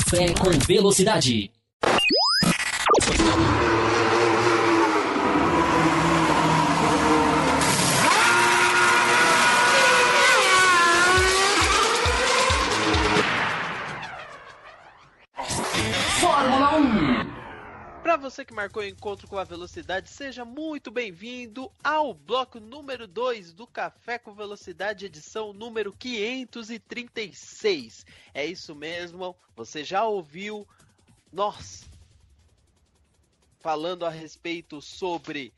Café com Velocidade. Fórmula 1. Para você que marcou o encontro com a velocidade, seja muito bem-vindo ao bloco número 2 do Café com Velocidade, edição número 536. É isso mesmo, você já ouviu nós falando a respeito sobre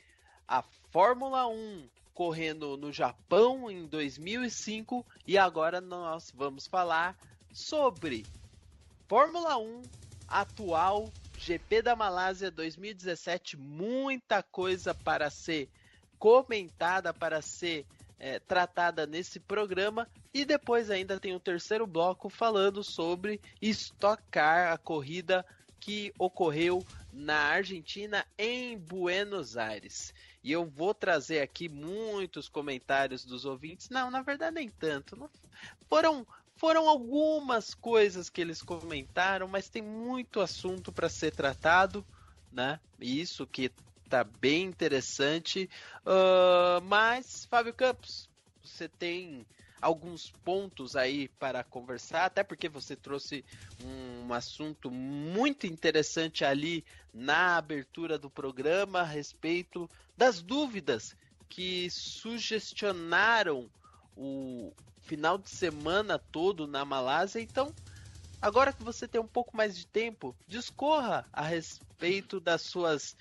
a Fórmula 1 correndo no Japão em 2005 e agora nós vamos falar sobre Fórmula 1 atual, GP da Malásia 2017, muita coisa para ser comentada, para ser tratada nesse programa, e depois ainda tem o terceiro bloco falando sobre Stock Car, a corrida que ocorreu na Argentina, em Buenos Aires. E eu vou trazer aqui muitos comentários dos ouvintes, não, na verdade nem tanto, não foram algumas coisas que eles comentaram, mas tem muito assunto para ser tratado, né? Isso que tá bem interessante. Mas, Fábio Campos, você tem alguns pontos aí para conversar, até porque você trouxe um assunto muito interessante ali na abertura do programa a respeito das dúvidas que sugestionaram o final de semana todo na Malásia. Então, agora que você tem um pouco mais de tempo, discorra a respeito das suas,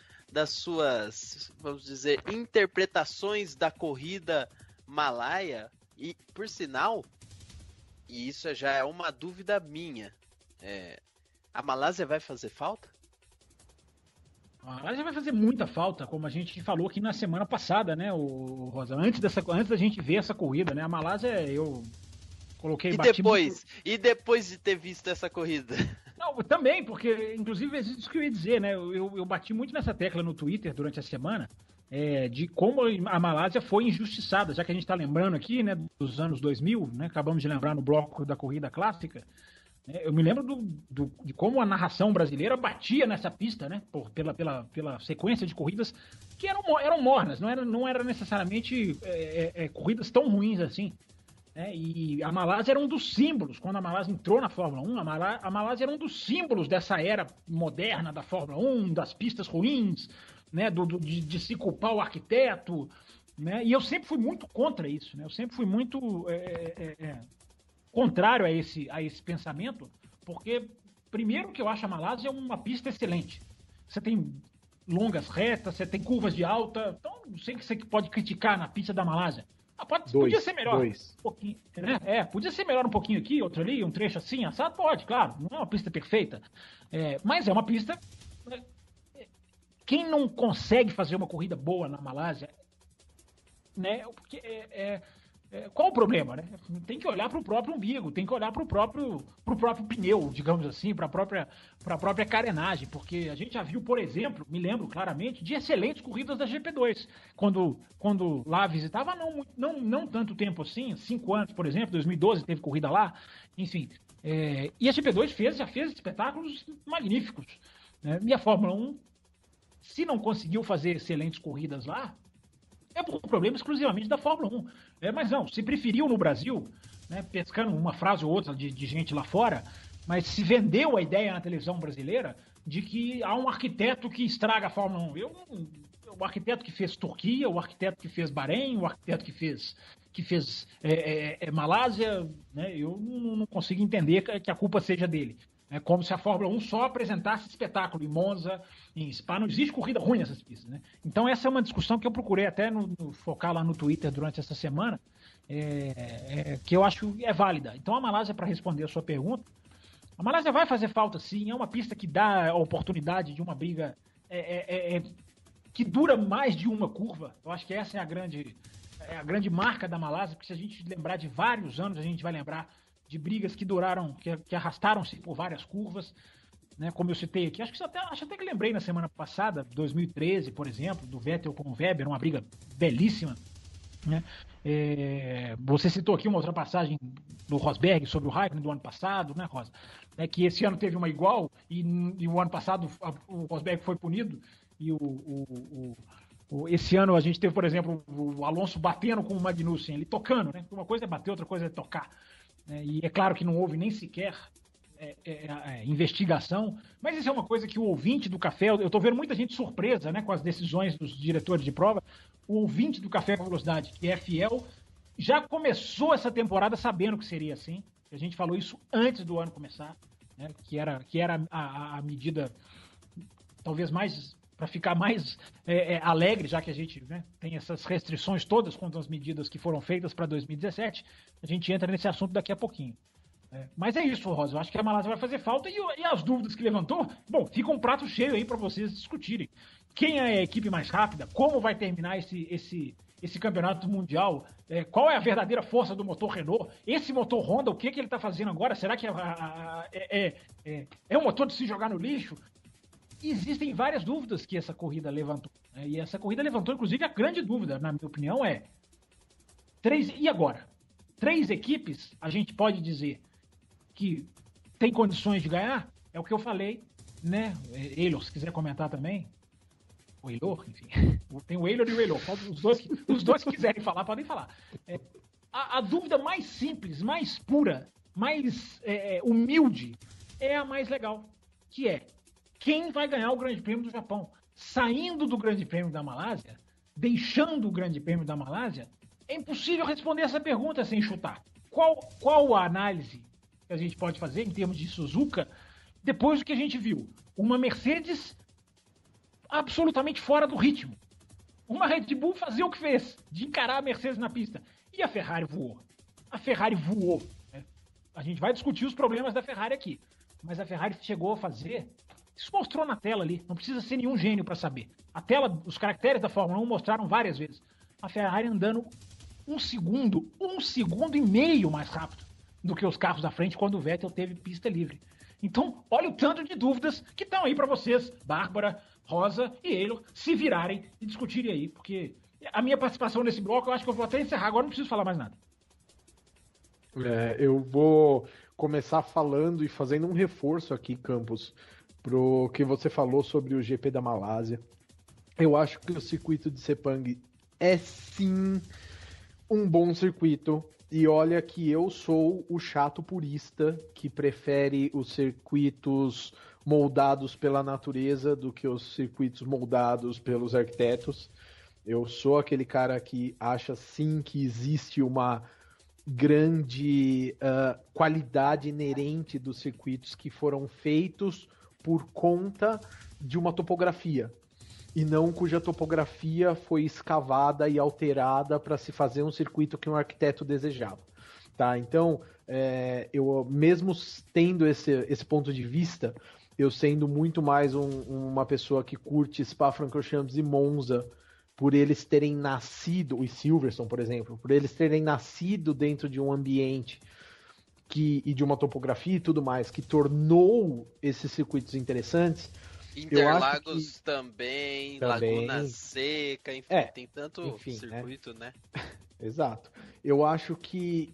vamos dizer, interpretações da corrida malaia. E, por sinal, e isso já é uma dúvida minha, a Malásia vai fazer falta? A Malásia vai fazer muita falta, como a gente falou aqui na semana passada, né, o Rosa? Antes da gente ver essa corrida, né? A Malásia, eu coloquei... E depois de ter visto essa corrida? Não, também, porque, inclusive, é isso que eu ia dizer, né? Eu bati muito nessa tecla no Twitter durante a semana, de como a Malásia foi injustiçada, já que a gente está lembrando aqui, né, dos anos 2000, né? Acabamos de lembrar no bloco da corrida clássica. Eu me lembro de como a narração brasileira batia nessa pista, né? Pela sequência de corridas que eram mornas, não era necessariamente corridas tão ruins assim. Né? E a Malásia era um dos símbolos, quando a Malásia entrou na Fórmula 1, a Malásia era um dos símbolos dessa era moderna da Fórmula 1, das pistas ruins, né? De se culpar o arquiteto. Né? E eu sempre fui muito contra isso, né? Eu sempre fui muito... contrário a esse pensamento, porque primeiro que eu acho a Malásia uma pista excelente. Você tem longas retas, você tem curvas de alta, então não sei o que você pode criticar na pista da Malásia. Podia ser melhor. Um pouquinho, né? Podia ser melhor um pouquinho aqui, outro ali, um trecho assim, assado, pode, claro, não é uma pista perfeita, mas é uma pista... Quem não consegue fazer uma corrida boa na Malásia, né, porque qual o problema, né? Tem que olhar para o próprio umbigo, tem que olhar para o próprio pneu, digamos assim, para a própria carenagem, porque a gente já viu, por exemplo, me lembro claramente, de excelentes corridas da GP2, quando lá visitava, não tanto tempo assim, 5 anos, por exemplo, 2012 teve corrida lá, enfim, e a GP2 já fez espetáculos magníficos, né? E a Fórmula 1, se não conseguiu fazer excelentes corridas lá, é um problema exclusivamente da Fórmula 1. Mas não, se preferiu no Brasil, né, pescando uma frase ou outra de gente lá fora, mas se vendeu a ideia na televisão brasileira de que há um arquiteto que estraga a Fórmula 1. O arquiteto que fez Turquia, o arquiteto que fez Bahrein, o arquiteto que fez Malásia, né, eu não consigo entender que a culpa seja dele. É como se a Fórmula 1 só apresentasse espetáculo em Monza, em Spa, não existe corrida ruim nessas pistas, né? Então essa é uma discussão que eu procurei até focar lá no Twitter durante essa semana, que eu acho é válida. Então a Malásia, para responder a sua pergunta, a Malásia vai fazer falta sim, é uma pista que dá a oportunidade de uma briga que dura mais de uma curva. Eu acho que essa é a grande marca da Malásia, porque se a gente lembrar de vários anos, a gente vai lembrar de brigas que duraram, que arrastaram-se por várias curvas, né, como eu citei aqui, acho até que lembrei na semana passada, 2013, por exemplo, do Vettel com o Weber, uma briga belíssima, né? Você citou aqui uma ultrapassagem do Rosberg sobre o Raikkonen do ano passado, né, Rosa? Que esse ano teve uma igual e o ano passado o Rosberg foi punido e esse ano a gente teve, por exemplo, o Alonso batendo com o Magnussen, ele tocando, né? Uma coisa é bater, outra coisa é tocar. E é claro que não houve nem sequer investigação, mas isso é uma coisa que o ouvinte do Café, eu estou vendo muita gente surpresa, né, com as decisões dos diretores de prova. O ouvinte do Café com Velocidade, que é fiel, já começou essa temporada sabendo que seria assim. A gente falou isso antes do ano começar, né, que era a medida talvez mais para ficar mais alegre, já que a gente, né, tem essas restrições todas quanto às medidas que foram feitas para 2017. A gente entra nesse assunto daqui a pouquinho. Mas é isso, Rosa. Eu acho que a Malásia vai fazer falta e as dúvidas que levantou, bom, fica um prato cheio aí para vocês discutirem. Quem é a equipe mais rápida? Como vai terminar esse campeonato mundial? Qual é a verdadeira força do motor Renault? Esse motor Honda, o que ele está fazendo agora? Será que é um motor de se jogar no lixo? Existem várias dúvidas que essa corrida levantou. Né? E essa corrida levantou, inclusive, a grande dúvida, na minha opinião, e agora? 3 equipes, a gente pode dizer que tem condições de ganhar? É o que eu falei, né? Eilor, se quiser comentar também. O Eilor, enfim. Tem o Eilor e o Eilor. Os dois que quiserem falar, podem falar. A dúvida mais simples, mais pura, mais humilde, é a mais legal, que é quem vai ganhar o Grande Prêmio do Japão? Saindo do Grande Prêmio da Malásia, deixando o Grande Prêmio da Malásia, é impossível responder essa pergunta sem chutar. Qual a análise que a gente pode fazer em termos de Suzuka depois do que a gente viu? Uma Mercedes absolutamente fora do ritmo. Uma Red Bull fazer o que fez, de encarar a Mercedes na pista. E a Ferrari voou. A Ferrari voou. Né? A gente vai discutir os problemas da Ferrari aqui. Mas a Ferrari chegou a fazer... Isso mostrou na tela ali. Não precisa ser nenhum gênio para saber. A tela, os caracteres da Fórmula 1 mostraram várias vezes. A Ferrari andando 1 segundo e meio mais rápido do que os carros da frente quando o Vettel teve pista livre. Então, olha o tanto de dúvidas que estão aí para vocês, Bárbara, Rosa e Eilor, se virarem e discutirem aí, porque a minha participação nesse bloco, eu acho que eu vou até encerrar agora, não preciso falar mais nada. Eu vou começar falando e fazendo um reforço aqui, Campos, pro que você falou sobre o GP da Malásia. Eu acho que o circuito de Sepang é sim um bom circuito. E olha que eu sou o chato purista que prefere os circuitos moldados pela natureza do que os circuitos moldados pelos arquitetos. Eu sou aquele cara que acha sim que existe uma grande qualidade inerente dos circuitos que foram feitos por conta de uma topografia. E não cuja topografia foi escavada e alterada para se fazer um circuito que um arquiteto desejava. Tá? Então, eu mesmo tendo esse ponto de vista, eu sendo muito mais uma pessoa que curte Spa-Francorchamps e Monza, por eles terem nascido, e Silverstone, por exemplo, por eles terem nascido dentro de um ambiente e de uma topografia e tudo mais, que tornou esses circuitos interessantes. Interlagos também, Laguna Seca, enfim, tem tanto circuito, né? Exato. Eu acho que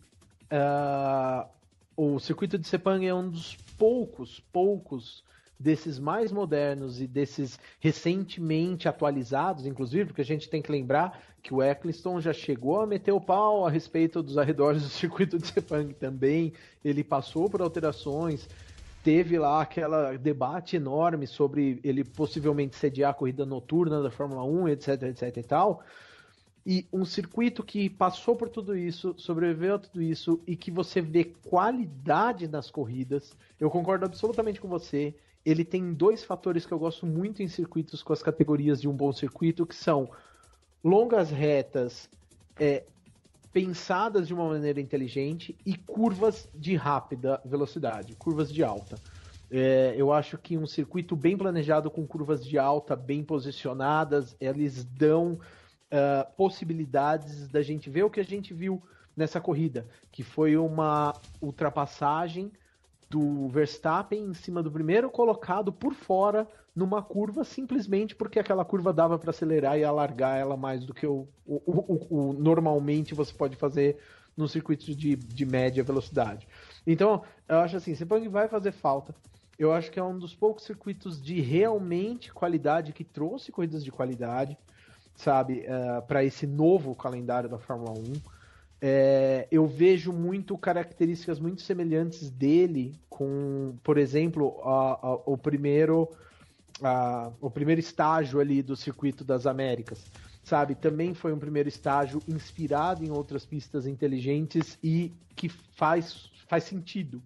o circuito de Sepang é um dos poucos desses mais modernos e desses recentemente atualizados, inclusive, porque a gente tem que lembrar que o Eccleston já chegou a meter o pau a respeito dos arredores do circuito de Sepang também. Ele passou por alterações. Teve lá aquele debate enorme sobre ele possivelmente sediar a corrida noturna da Fórmula 1, etc, etc e tal. E um circuito que passou por tudo isso, sobreviveu a tudo isso, e que você vê qualidade nas corridas. Eu concordo absolutamente com você. Ele tem 2 fatores que eu gosto muito em circuitos com as categorias de um bom circuito, que são longas retas, pensadas de uma maneira inteligente, e curvas de rápida velocidade, curvas de alta. Eu acho que um circuito bem planejado com curvas de alta bem posicionadas, eles dão possibilidades da gente ver o que a gente viu nessa corrida, que foi uma ultrapassagem do Verstappen em cima do primeiro colocado por fora numa curva, simplesmente porque aquela curva dava para acelerar e alargar ela mais do que normalmente você pode fazer no circuito de média velocidade. Então, eu acho assim, Sepang vai fazer falta. Eu acho que é um dos poucos circuitos de realmente qualidade que trouxe corridas de qualidade, sabe, para esse novo calendário da Fórmula 1. Eu vejo características muito semelhantes dele com, por exemplo, o primeiro estágio ali do Circuito das Américas, sabe? Também foi um primeiro estágio inspirado em outras pistas inteligentes e que faz sentido,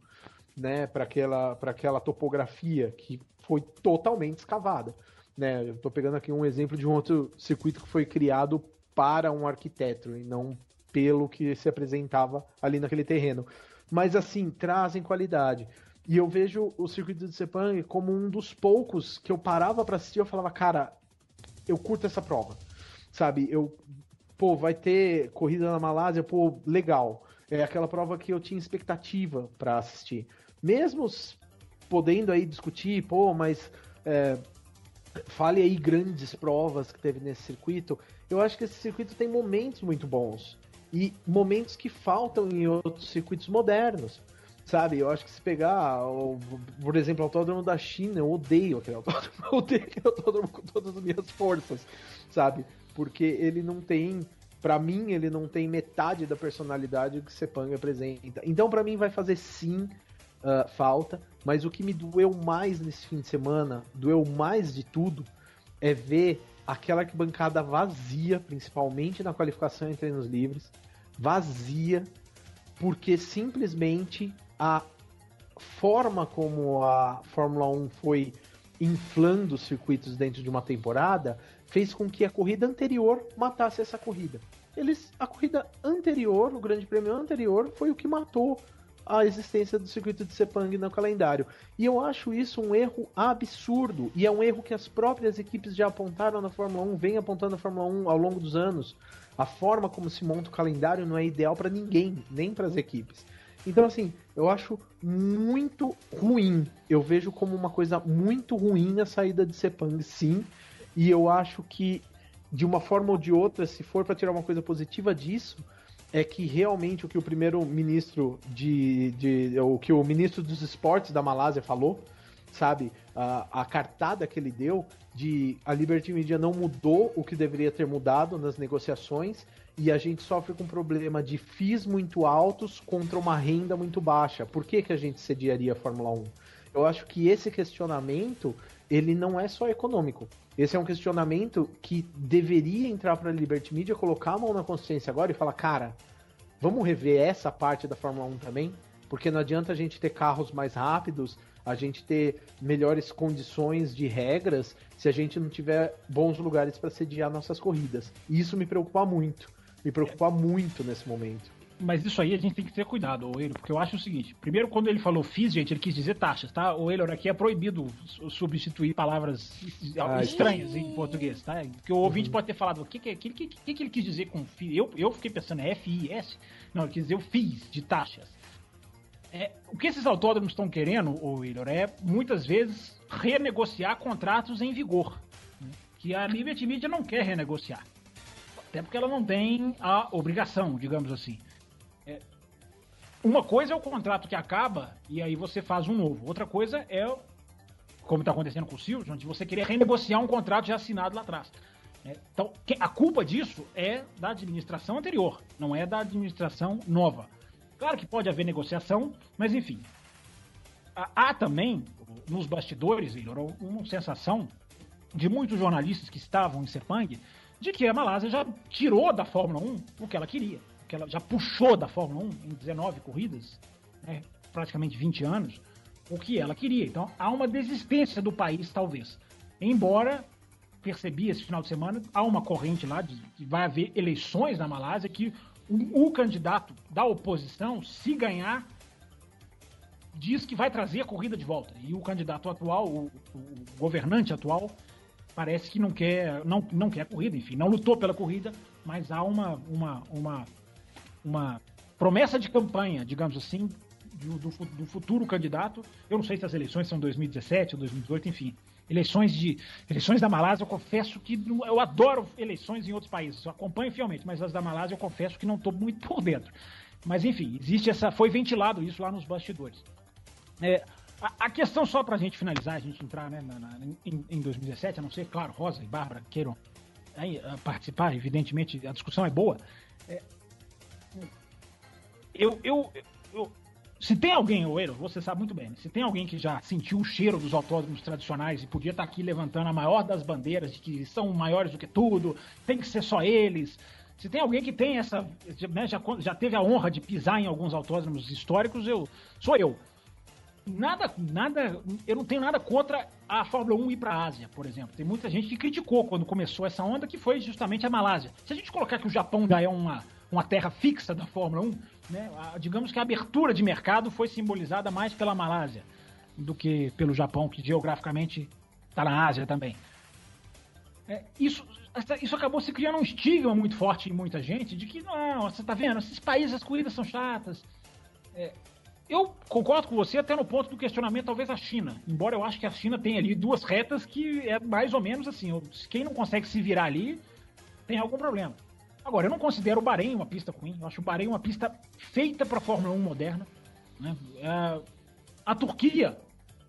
né, para aquela topografia que foi totalmente escavada, né? Eu estou pegando aqui um exemplo de um outro circuito que foi criado para um arquiteto e não pelo que se apresentava ali naquele terreno. Mas assim, trazem qualidade. E eu vejo o circuito de Sepang como um dos poucos que eu parava para assistir e eu falava, cara, eu curto essa prova, sabe? Vai ter corrida na Malásia, legal. É aquela prova que eu tinha expectativa para assistir. Mesmo podendo aí discutir, mas fale aí grandes provas que teve nesse circuito, eu acho que esse circuito tem momentos muito bons. E momentos que faltam em outros circuitos modernos, sabe? Eu acho que se pegar, por exemplo, o Autódromo da China, eu odeio aquele autódromo. Eu odeio aquele autódromo com todas as minhas forças, sabe? Porque ele não tem, pra mim, ele não tem metade da personalidade que Sepang apresenta. Então, pra mim, vai fazer sim falta, mas o que me doeu mais nesse fim de semana, doeu mais de tudo, é ver aquela arquibancada vazia, principalmente na qualificação em treinos livres, vazia, porque simplesmente a forma como a Fórmula 1 foi inflando os circuitos dentro de uma temporada fez com que a corrida anterior matasse essa corrida. A corrida anterior, o Grande Prêmio anterior, foi o que matou a existência do circuito de Sepang no calendário. E eu acho isso um erro absurdo, e é um erro que as próprias equipes já apontaram na Fórmula 1, vem apontando na Fórmula 1 ao longo dos anos. A forma como se monta o calendário não é ideal para ninguém, nem para as equipes. Então, assim, eu acho muito ruim. Eu vejo como uma coisa muito ruim a saída de Sepang, sim, e eu acho que, de uma forma ou de outra, se for para tirar uma coisa positiva disso, é que realmente o que o primeiro-ministro o que o ministro dos esportes da Malásia falou, sabe, a cartada que ele deu de a Liberty Media não mudou o que deveria ter mudado nas negociações e a gente sofre com um problema de FIIs muito altos contra uma renda muito baixa. Por que a gente sediaria a Fórmula 1? Eu acho que esse questionamento, ele não é só econômico. Esse é um questionamento que deveria entrar para a Liberty Media, colocar a mão na consciência agora e falar, cara, vamos rever essa parte da Fórmula 1 também? Porque não adianta a gente ter carros mais rápidos, a gente ter melhores condições de regras, se a gente não tiver bons lugares para sediar nossas corridas. E isso me preocupa muito nesse momento. Mas isso aí a gente tem que ter cuidado, Oeiro, porque eu acho o seguinte, primeiro quando ele falou FIIs, gente, ele quis dizer taxas, tá? Oeiro, aqui é proibido substituir palavras estranhas em português, tá? Porque o ouvinte pode ter falado, o que ele quis dizer com FIIs? Eu fiquei pensando, é FIS? Não, ele quis dizer o FIIs, de taxas. O que esses autódromos estão querendo, Oeiro, é muitas vezes renegociar contratos em vigor, né? Que a Liberty Media não quer renegociar, até porque ela não tem a obrigação, digamos assim. Uma coisa é o contrato que acaba e aí você faz um novo. Outra coisa é, como está acontecendo com o Silvio, de você querer renegociar um contrato já assinado lá atrás. Então, a culpa disso é da administração anterior, não é da administração nova. Claro que pode haver negociação, mas enfim. Há também, nos bastidores, uma sensação de muitos jornalistas que estavam em Sepang de que a Malásia já tirou da Fórmula 1 o que ela queria. Que ela já puxou da Fórmula 1 em 19 corridas, né, praticamente 20 anos, o que ela queria. Então há uma desistência do país, talvez. Embora, percebi esse final de semana, há uma corrente lá de que vai haver eleições na Malásia que o candidato da oposição, se ganhar, diz que vai trazer a corrida de volta. E o candidato atual, o governante atual, parece que não quer a corrida, enfim, não lutou pela corrida, mas há uma promessa de campanha, digamos assim, do futuro candidato. Eu não sei se as eleições são 2017 ou 2018, enfim. Eleições da Malásia, eu confesso que eu adoro eleições em outros países, eu acompanho fielmente, mas as da Malásia eu confesso que não estou muito por dentro. Mas enfim, foi ventilado isso lá nos bastidores. A questão, só para a gente finalizar, a gente entrar, né, em 2017, a não ser, claro, Rosa e Bárbara queiram participar, evidentemente a discussão é boa. Se tem alguém, Oeiro, você sabe muito bem, né? Se tem alguém que já sentiu o cheiro dos autódromos tradicionais e podia estar aqui levantando a maior das bandeiras de que são maiores do que tudo, tem que ser só eles. Se tem alguém que tem essa, né, já teve a honra de pisar em alguns autódromos históricos, sou eu. Eu não tenho nada contra a Fórmula 1 ir para a Ásia, por exemplo. Tem muita gente que criticou quando começou essa onda, que foi justamente a Malásia. Se a gente colocar que o Japão já é uma terra fixa da Fórmula 1, né, digamos que a abertura de mercado foi simbolizada mais pela Malásia do que pelo Japão, que geograficamente está na Ásia também. Isso acabou se criando um estigma muito forte em muita gente de que, não, você está vendo, esses países, as corridas são chatas. Eu concordo com você até no ponto do questionamento, talvez a China. Embora eu acho que a China tem ali duas retas que é mais ou menos assim. Quem não consegue se virar ali tem algum problema. Agora, eu não considero o Bahrein uma pista ruim. Eu acho o Bahrein uma pista feita para a Fórmula 1 moderna. Né? A Turquia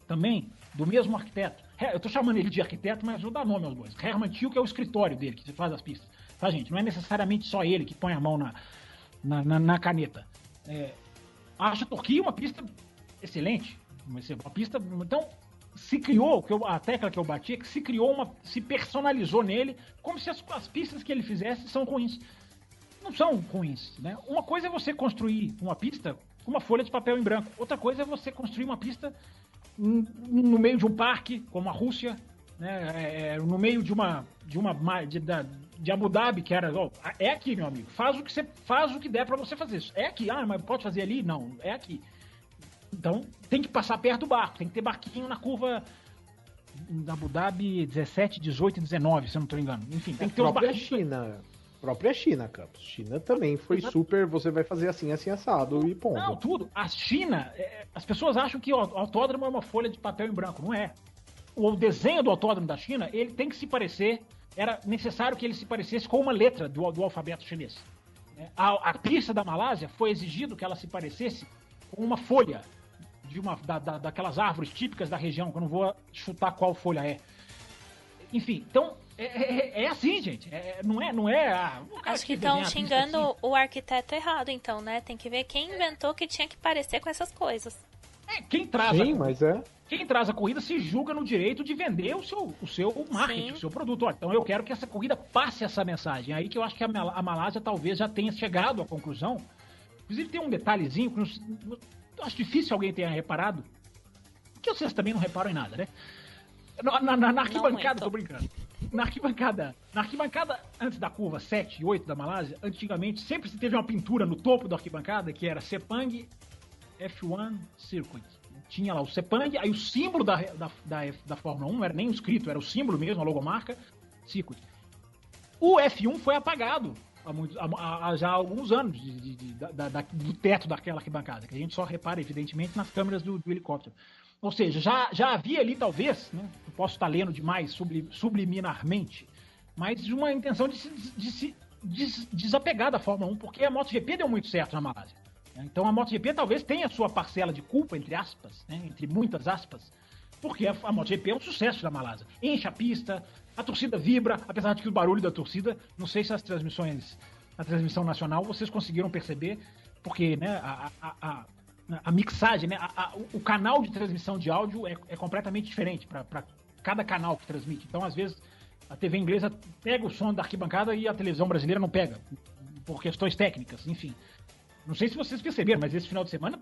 também, do mesmo arquiteto. Eu estou chamando ele de arquiteto, mas vou dar nome aos bois. Hermann Tilke é o escritório dele, que faz as pistas. Tá, gente? Não é necessariamente só ele que põe a mão na caneta. Acho a Turquia uma pista excelente. Uma pista... Então, se criou, a tecla que eu bati é que se personalizou nele como se as pistas que ele fizesse são ruins. Não são ruins, né? Uma coisa é você construir uma pista com uma folha de papel em branco. Outra coisa é você construir uma pista no meio de um parque, como a Rússia, né? No meio de Abu Dhabi, que era... é aqui, meu amigo. Faz o que der pra você fazer isso. É aqui. Mas pode fazer ali? Não, é aqui. Então, tem que passar perto do barco, tem que ter barquinho na curva da Abu Dhabi 17, 18 e 19, se eu não estou engano. Enfim, tem que ter os barquinhos. Própria China, Campos. China também foi super, você vai fazer assim, assado e ponto. Não, tudo. A China, as pessoas acham que o autódromo é uma folha de papel em branco, não é. O desenho do autódromo da China, ele tem que se parecer, era necessário que ele se parecesse com uma letra do alfabeto chinês. A pista da Malásia foi exigido que ela se parecesse com uma folha daquelas árvores típicas da região, que eu não vou chutar qual folha é. Enfim, então, é assim, gente. Não é acho que estão xingando assim. O arquiteto errado, então, né? Tem que ver quem inventou que tinha que parecer com essas coisas. Quem traz a corrida se julga no direito de vender o seu marketing, o seu produto. Então eu quero que essa corrida passe essa mensagem. Aí que eu acho que a Malásia talvez já tenha chegado à conclusão. Inclusive tem um detalhezinho que eu acho difícil alguém tenha reparado, que vocês também não reparam em nada, né? Na arquibancada, tô brincando. Na arquibancada, antes da curva 7 e 8 da Malásia, antigamente sempre se teve uma pintura no topo da arquibancada que era Sepang F1 Circuit. Tinha lá o Sepang, aí o símbolo da Fórmula 1 não era nem escrito, era o símbolo mesmo, a logomarca, Circuit. O F1 foi apagado já há alguns anos do teto daquela arquibancada, que a gente só repara, evidentemente, nas câmeras do helicóptero. Ou seja, já havia ali, talvez, né, eu posso estar lendo demais subliminarmente, mas uma intenção de se desapegar da Fórmula 1, porque a MotoGP deu muito certo na Malásia. Então a MotoGP talvez tenha sua parcela de culpa, entre aspas, né, entre muitas aspas, porque a MotoGP é um sucesso na Malásia. Enche a pista, a torcida vibra, apesar de que o barulho da torcida, não sei se a transmissão nacional vocês conseguiram perceber, porque, né, a mixagem, né, o canal de transmissão de áudio é completamente diferente para cada canal que transmite. Então, às vezes, a TV inglesa pega o som da arquibancada e a televisão brasileira não pega, por questões técnicas, enfim. Não sei se vocês perceberam, mas esse final de semana,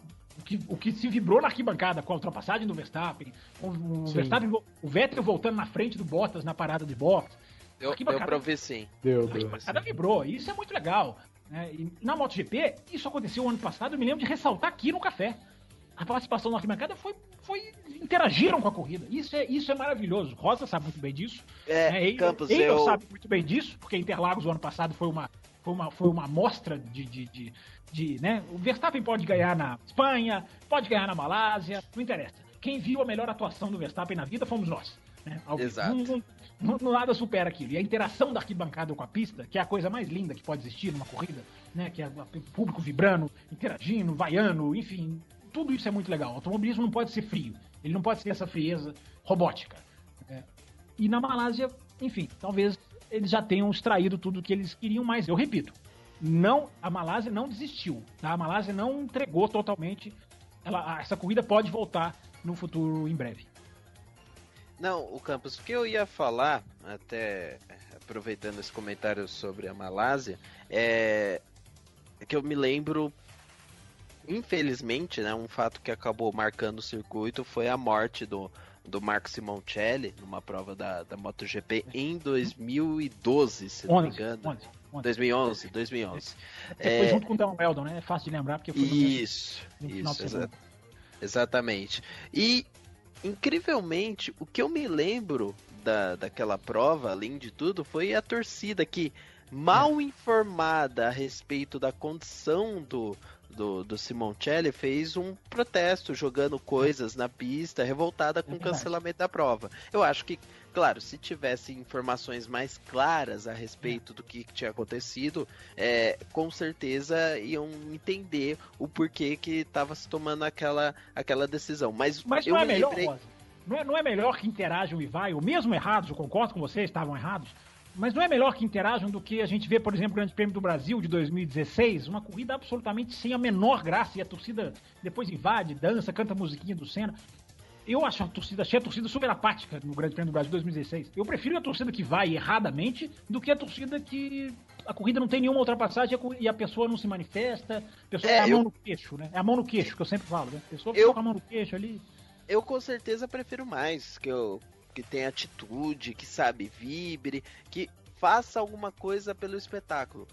o que se vibrou na arquibancada com a ultrapassagem do Verstappen, o Vettel voltando na frente do Bottas na parada de boxe. Deu pra ver, sim. A arquibancada vibrou, isso é muito legal. E na MotoGP, isso aconteceu ano passado, eu me lembro de ressaltar aqui no café. A participação na arquibancada interagiram com a corrida. Isso é maravilhoso. Rosa sabe muito bem disso. Campos, eu sabe muito bem disso, porque Interlagos o ano passado foi foi uma amostra né? O Verstappen pode ganhar na Espanha, pode ganhar na Malásia, não interessa. Quem viu a melhor atuação do Verstappen na vida fomos nós. Né? Exato. Nada supera aquilo. E a interação da arquibancada com a pista, que é a coisa mais linda que pode existir numa corrida, né? Que é o público vibrando, interagindo, vaiando, enfim, tudo isso é muito legal. O automobilismo não pode ser frio, ele não pode ser essa frieza robótica. E na Malásia, enfim, talvez eles já tenham extraído tudo o que eles queriam, mas eu repito, a Malásia não desistiu, tá? A Malásia não entregou totalmente. Essa corrida pode voltar no futuro em breve. Não, o Campos, o que eu ia falar, até aproveitando esse comentário sobre a Malásia, é que eu me lembro, infelizmente, né, um fato que acabou marcando o circuito foi a morte do Marco Simoncelli numa prova da MotoGP em 2012, se não me engano. 2011. Foi junto com o Dan Weldon, né? É fácil de lembrar porque foi Isso, exatamente. E incrivelmente, o que eu me lembro daquela prova, além de tudo, foi a torcida que, mal informada a respeito da condição do Simoncelli, fez um protesto jogando coisas na pista, revoltada com o cancelamento da prova. Eu acho que, claro, se tivesse informações mais claras a respeito do que tinha acontecido, com certeza iam entender o porquê que estava se tomando aquela decisão. Mas não é melhor, Rosa? Não é melhor que interajam e vai, ou mesmo errados, eu concordo com vocês, estavam errados, mas não é melhor que interajam do que a gente vê, por exemplo, o Grande Prêmio do Brasil de 2016, uma corrida absolutamente sem a menor graça, e a torcida depois invade, dança, canta a musiquinha do Senna. Eu achei a torcida super apática no Grande Prêmio do Brasil de 2016. Eu prefiro a torcida que vai erradamente do que a torcida que a corrida não tem nenhuma ultrapassagem e a pessoa não se manifesta, a pessoa a mão no queixo, né? É a mão no queixo que eu sempre falo, né? A pessoa fica com a mão no queixo ali. Eu com certeza prefiro mais, que tenha atitude, que vibre, que faça alguma coisa pelo espetáculo.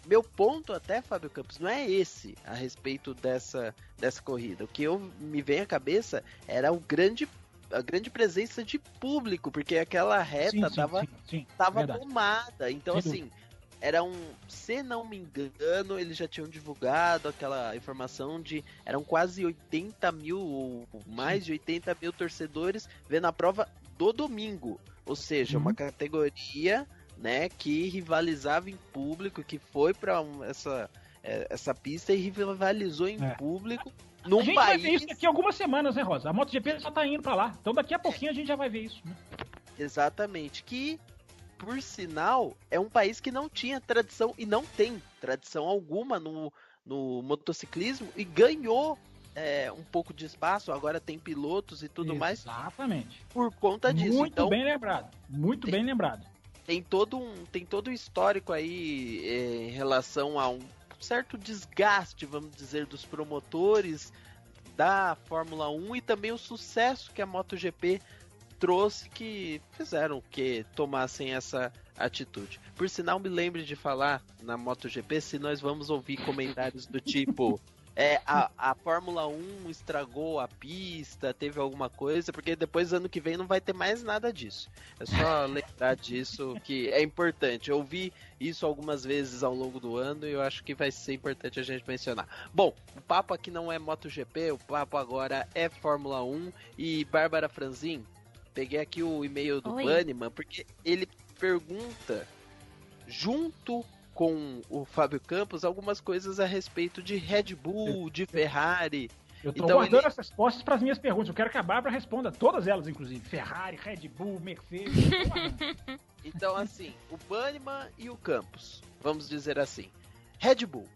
Meu ponto até, Fábio Campos, não é esse a respeito dessa corrida. O que me vem à cabeça era a grande presença de público, porque aquela reta tava tomada. Então, assim, se não me engano, eles já tinham divulgado aquela informação eram quase 80 mil, ou mais de 80 mil torcedores vendo a prova do domingo. Ou seja, uma categoria, né, que rivalizava em público, que foi para essa pista e rivalizou em público num país... vai ver isso daqui a algumas semanas, né, Rosa? A MotoGP já tá indo para lá. Então daqui a pouquinho a gente já vai ver isso, né? Exatamente. Que, por sinal, é um país que não tinha tradição e não tem tradição alguma no motociclismo e ganhou um pouco de espaço, agora tem pilotos e tudo mais. Exatamente. Por conta disso. Muito bem lembrado. Muito bem lembrado. Tem todo um histórico aí em relação a um certo desgaste, vamos dizer, dos promotores da Fórmula 1 e também o sucesso que a MotoGP trouxe, que fizeram que tomassem essa atitude. Por sinal, me lembre de falar na MotoGP se nós vamos ouvir comentários do tipo a Fórmula 1 estragou a pista, teve alguma coisa, porque depois ano que vem não vai ter mais nada disso. É só lembrar disso, que é importante. Eu ouvi isso algumas vezes ao longo do ano e eu acho que vai ser importante a gente mencionar. Bom, o papo aqui não é MotoGP, o papo agora é Fórmula 1 e Bárbara Franzin, peguei aqui o e-mail do Banniman, porque ele pergunta, junto com o Fábio Campos, algumas coisas a respeito de Red Bull, de Ferrari. Eu tô guardando as respostas para as minhas perguntas. Eu quero que a Bárbara responda todas elas, inclusive. Ferrari, Red Bull, Mercedes. Então, assim, o Banniman e o Campos, vamos dizer assim. Red Bull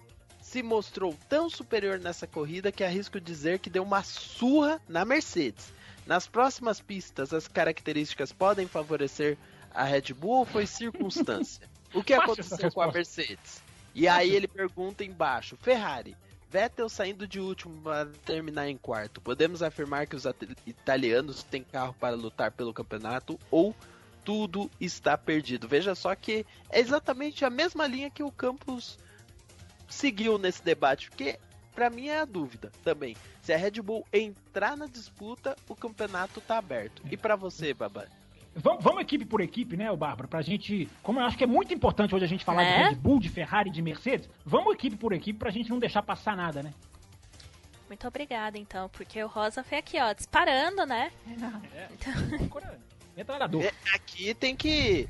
se mostrou tão superior nessa corrida que arrisco dizer que deu uma surra na Mercedes. Nas próximas pistas, as características podem favorecer a Red Bull ou foi circunstância? O que aconteceu com a Mercedes? E aí ele pergunta embaixo, Ferrari, Vettel saindo de último para terminar em quarto, podemos afirmar que os italianos têm carro para lutar pelo campeonato ou tudo está perdido? Veja só que é exatamente a mesma linha que o Campos seguiu nesse debate, porque para mim é a dúvida também. Se a Red Bull entrar na disputa, o campeonato tá aberto. E para você, Babá? Vamos equipe por equipe, né, Bárbara? Pra gente. Como eu acho que é muito importante hoje a gente falar de Red Bull, de Ferrari, de Mercedes, vamos equipe por equipe pra gente não deixar passar nada, né? Muito obrigada, então, porque o Rosa foi aqui, ó, disparando, né? Aqui tem que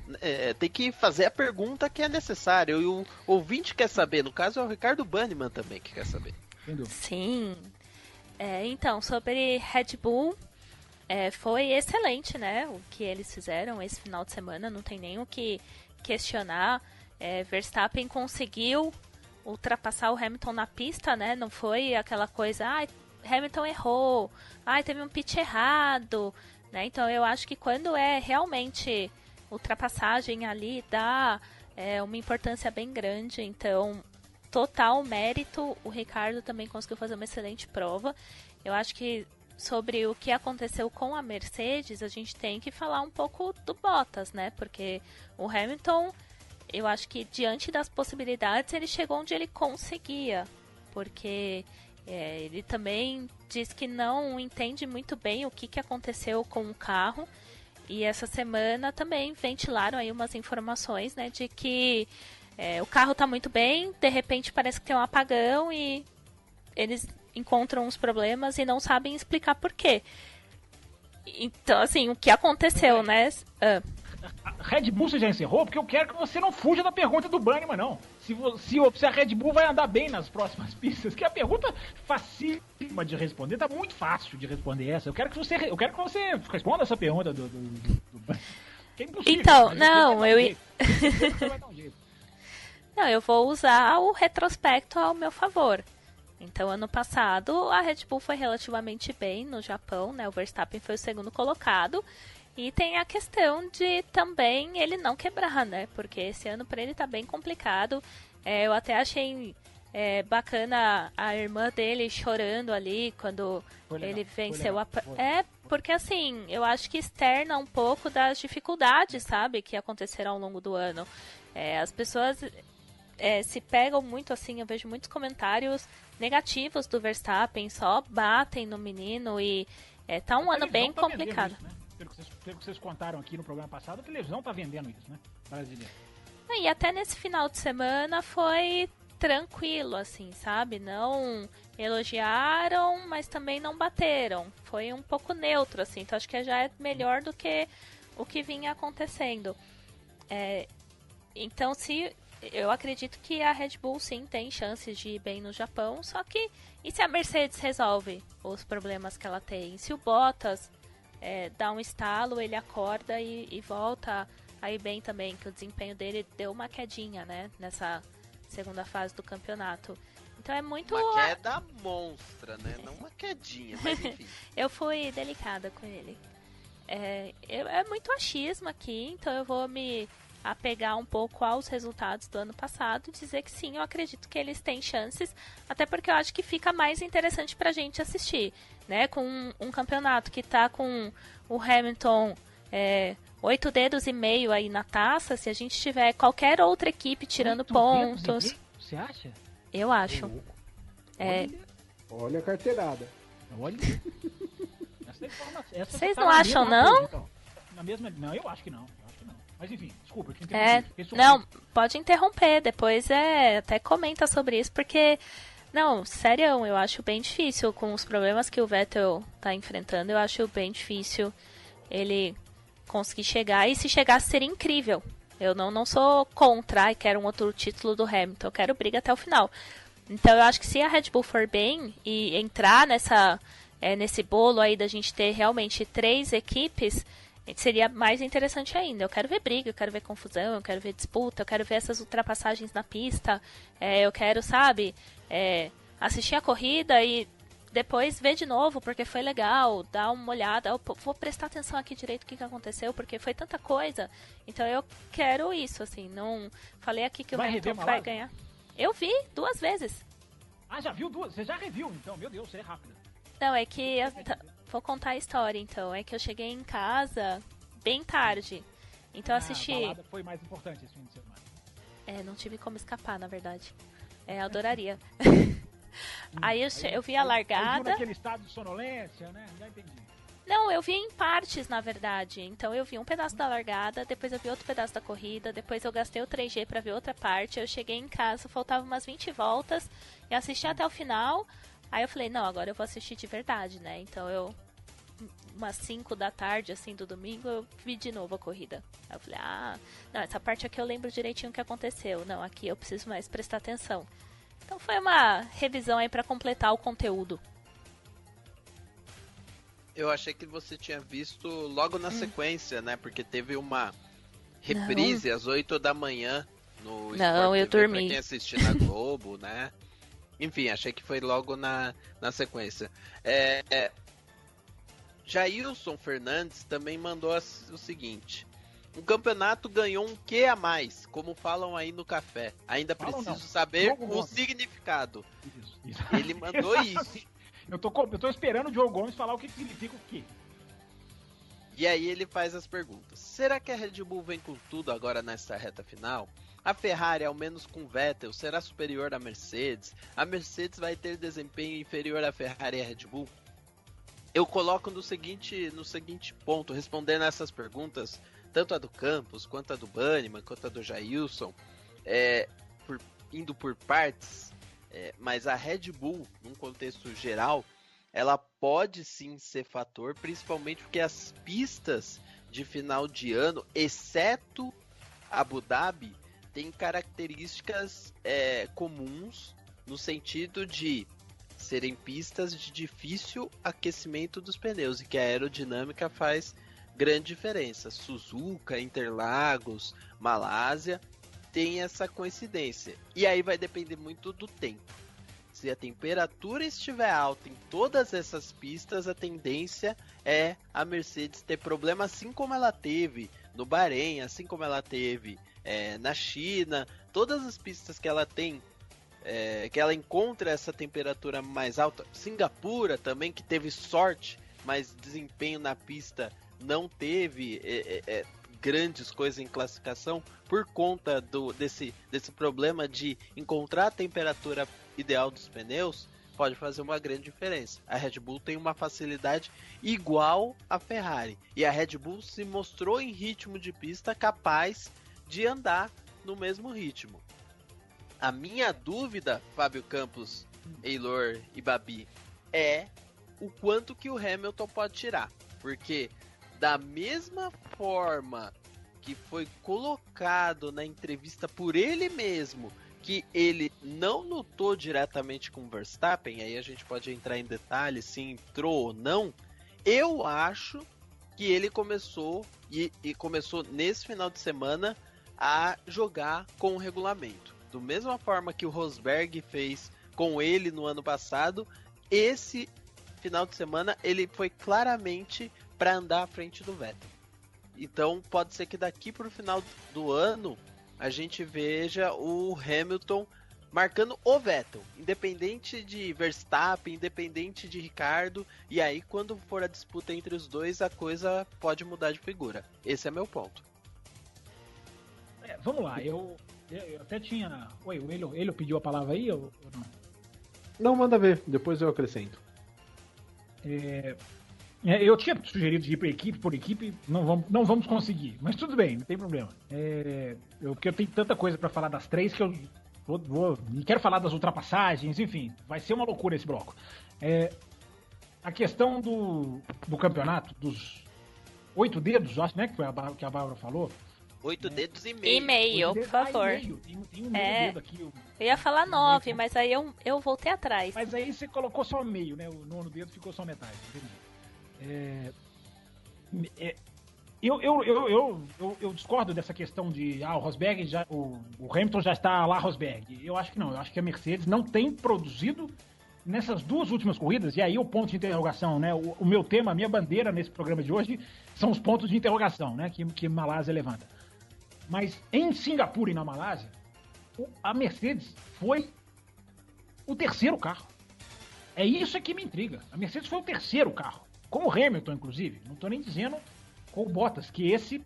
fazer a pergunta que é necessária. E o ouvinte quer saber, no caso é o Ricardo Banniman também que quer saber. Sim. Então, sobre Red Bull, foi excelente, né? O que eles fizeram esse final de semana, não tem nem o que questionar. Verstappen conseguiu ultrapassar o Hamilton na pista, né? Não foi aquela coisa, Hamilton errou, teve um pit errado, né? Então eu acho que quando é realmente ultrapassagem ali, dá uma importância bem grande. Então, total mérito, o Ricardo também conseguiu fazer uma excelente prova. Eu acho que sobre o que aconteceu com a Mercedes, a gente tem que falar um pouco do Bottas, né? Porque o Hamilton, eu acho que diante das possibilidades, ele chegou onde ele conseguia. Porque ele também diz que não entende muito bem o que aconteceu com o carro. E essa semana também ventilaram aí umas informações, né? De que o carro tá muito bem, de repente parece que tem um apagão e eles encontram os problemas e não sabem explicar por quê. Então, assim, o que aconteceu, né? A Red Bull você já encerrou? Porque eu quero que você não fuja da pergunta do Banniman, não. Se a Red Bull vai andar bem nas próximas pistas, que a pergunta facílima de responder, tá muito fácil de responder essa. Eu quero que você responda essa pergunta do Banniman. Que é impossível. Então, não, Não, eu vou usar o retrospecto ao meu favor. Então, ano passado, a Red Bull foi relativamente bem no Japão, né? O Verstappen foi o segundo colocado. E tem a questão de também ele não quebrar, né? Porque esse ano para ele tá bem complicado. Eu até achei bacana a irmã dele chorando ali quando ele venceu porque assim, eu acho que externa um pouco das dificuldades, sabe? Que aconteceram ao longo do ano. As pessoas se pegam muito assim, eu vejo muitos comentários negativos do Verstappen, só batem no menino e tá um ano bem complicado. Isso, né? Pelo que vocês contaram aqui no programa passado, a televisão tá vendendo isso, né? Brasileiro. E até nesse final de semana foi tranquilo, assim, sabe? Não elogiaram, mas também não bateram. Foi um pouco neutro, assim. Então acho que já é melhor do que o que vinha acontecendo. Então, eu acredito que a Red Bull sim tem chances de ir bem no Japão, só que e se a Mercedes resolve os problemas que ela tem? Se o Bottas dá um estalo, ele acorda e volta a ir bem também, que o desempenho dele deu uma quedinha, né, nessa segunda fase do campeonato. Então é muito... Uma queda monstra, né? Não uma quedinha, mas enfim. Eu fui delicada com ele. É muito achismo aqui, então eu vou me apegar um pouco aos resultados do ano passado e dizer que sim, eu acredito que eles têm chances, até porque eu acho que fica mais interessante pra gente assistir, né? Com um campeonato que tá com o Hamilton 8 dedos e meio aí na taça, se a gente tiver qualquer outra equipe tirando pontos... Você acha? Eu acho. Olha a carteirada. Olha. Vocês não acham, não? Então. Não, eu acho que não. Mas enfim, desculpa, eu te interrompi. Não, pode interromper, depois até comenta sobre isso, porque, não, sério, eu acho bem difícil, com os problemas que o Vettel tá enfrentando, eu acho bem difícil ele conseguir chegar, e se chegar seria incrível. Eu não sou contra e quero um outro título do Hamilton, eu quero briga até o final. Então eu acho que se a Red Bull for bem e entrar nesse bolo aí da gente ter realmente 3 equipes, seria mais interessante ainda. Eu quero ver briga, eu quero ver confusão, eu quero ver disputa, eu quero ver essas ultrapassagens na pista, eu quero, sabe, assistir a corrida e depois ver de novo, porque foi legal, dar uma olhada, eu vou prestar atenção aqui direito o que aconteceu, porque foi tanta coisa. Então eu quero isso, assim, não falei aqui que o Hamilton vai ganhar. Eu vi 2 vezes. Ah, já viu 2? Você já reviu, então? Meu Deus, você é rápida. Não, é que vou contar a história, então. É que eu cheguei em casa bem tarde. Então eu assisti... A balada foi mais importante esse fim de semana. Não tive como escapar, na verdade. Eu adoraria. Aí eu vi a largada... Aí naquele estado de sonolência, né? Já entendi. Não, eu vi em partes, na verdade. Então eu vi um pedaço da largada, depois eu vi outro pedaço da corrida, depois eu gastei o 3G pra ver outra parte. Eu cheguei em casa, faltavam umas 20 voltas, e assisti até o final. Aí eu falei, não, agora eu vou assistir de verdade, né? Então eu, umas 5 da tarde, assim, do domingo, eu vi de novo a corrida. Aí eu falei, não, essa parte aqui eu lembro direitinho o que aconteceu. Não, aqui eu preciso mais prestar atenção. Então foi uma revisão aí pra completar o conteúdo. Eu achei que você tinha visto logo na sequência, né? Porque teve uma reprise às 8 da manhã no Não, eu Sport TV, dormi. pra quem assistir na Globo, né? Enfim, achei que foi logo na sequência. Jailson Fernandes também mandou o seguinte: o campeonato ganhou um quê a mais, como falam aí no café. Ainda preciso saber o significado. Isso. Ele mandou isso. Eu tô esperando o Diogo Gomes falar o que significa o quê. E aí ele faz as perguntas. Será que a Red Bull vem com tudo agora nessa reta final? A Ferrari, ao menos com Vettel, será superior à Mercedes? A Mercedes vai ter desempenho inferior à Ferrari e à Red Bull? Eu coloco no seguinte ponto, respondendo essas perguntas, tanto a do Campos, quanto a do Banniman, quanto a do Jailson, indo por partes, mas a Red Bull, num contexto geral, ela pode sim ser fator, principalmente porque as pistas de final de ano, exceto Abu Dhabi, têm características comuns no sentido de serem pistas de difícil aquecimento dos pneus e que a aerodinâmica faz grande diferença. Suzuka, Interlagos, Malásia tem essa coincidência. E aí vai depender muito do tempo. Se a temperatura estiver alta em todas essas pistas, a tendência é a Mercedes ter problema, assim como ela teve no Bahrein, assim como ela teve na China. Todas as pistas que ela tem, que ela encontra essa temperatura mais alta. Singapura também, que teve sorte, mas desempenho na pista não teve grandes coisas em classificação por conta desse problema de encontrar a temperatura ideal dos pneus. Pode fazer uma grande diferença. A Red Bull tem uma facilidade igual à Ferrari, e a Red Bull se mostrou em ritmo de pista capaz de andar no mesmo ritmo. A minha dúvida, Fábio Campos, Eilor e Babi, é o quanto que o Hamilton pode tirar, porque da mesma forma que foi colocado na entrevista por ele mesmo, que ele não lutou diretamente com o Verstappen, aí a gente pode entrar em detalhes se entrou ou não. Eu acho que ele começou e começou nesse final de semana a jogar com o regulamento. Da mesma forma que o Rosberg fez com ele no ano passado, esse final de semana ele foi claramente para andar à frente do Vettel. Então pode ser que daqui para o final do ano a gente veja o Hamilton marcando o Vettel, independente de Verstappen, independente de Ricardo, e aí quando for a disputa entre os dois a coisa pode mudar de figura. Esse é meu ponto. Vamos lá, eu até tinha... Oi, o Elio pediu a palavra aí ou não? Não, manda ver, depois eu acrescento. Eu tinha sugerido de ir por equipe, não vamos conseguir, mas tudo bem, não tem problema. Porque eu tenho tanta coisa pra falar das três que eu e quero falar das ultrapassagens, enfim, vai ser uma loucura esse bloco. A questão do campeonato, dos 8 dedos, acho, né, que foi que a Bárbara falou. 8 dedos e meio. E meio, por favor. Tem um meio dedo aqui. Eu ia falar 9, mas aí eu voltei atrás. Mas aí você colocou só meio, né? O nono dedo ficou só metade, entendi. Eu discordo dessa questão de o Rosberg o Hamilton já está lá Rosberg. Eu acho que não. Eu acho que a Mercedes não tem produzido nessas duas últimas corridas, e aí o ponto de interrogação, né? O meu tema, a minha bandeira nesse programa de hoje são os pontos de interrogação, né? Que Malásia levanta. Mas em Singapura e na Malásia, a Mercedes foi o terceiro carro. É isso que me intriga. A Mercedes foi o terceiro carro. Com o Hamilton, inclusive. Não estou nem dizendo com o Bottas, que esse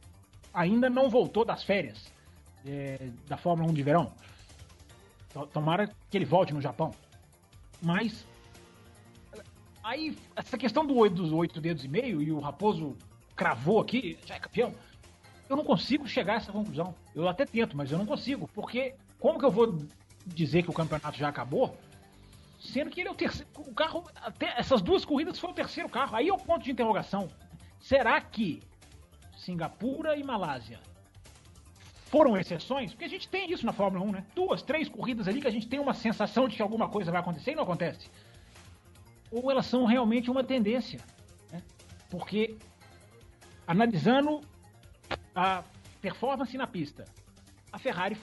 ainda não voltou das férias da Fórmula 1 de verão. Tomara que ele volte no Japão. Mas Aí, essa questão dos 8 dedos e meio, e o Raposo cravou aqui, já é campeão, eu não consigo chegar a essa conclusão. Eu até tento, mas eu não consigo, porque como que eu vou dizer que o campeonato já acabou, sendo que ele é o terceiro, o carro, até essas 2 corridas foi o terceiro carro, aí é o ponto de interrogação. Será que Singapura e Malásia foram exceções? Porque a gente tem isso na Fórmula 1, né? 2, 3 corridas ali que a gente tem uma sensação de que alguma coisa vai acontecer e não acontece. Ou elas são realmente uma tendência, né? Porque, analisando a performance na pista, a Ferrari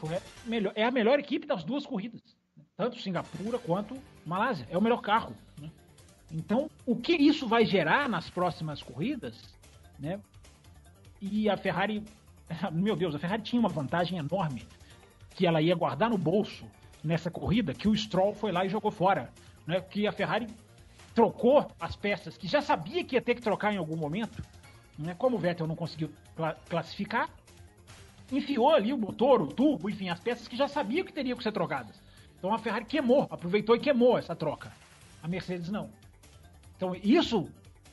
é a melhor equipe das 2 corridas, né? Tanto Singapura quanto Malásia, é o melhor carro, né? Então, o que isso vai gerar nas próximas corridas, né? E a Ferrari, meu Deus, a Ferrari tinha uma vantagem enorme que ela ia guardar no bolso nessa corrida, que o Stroll foi lá e jogou fora, né? Que a Ferrari trocou as peças que já sabia que ia ter que trocar em algum momento, né? Como o Vettel não conseguiu classificar, enfiou ali o motor, o turbo, enfim, as peças que já sabia que teriam que ser trocadas. Então a Ferrari aproveitou e queimou essa troca. A Mercedes não. Então isso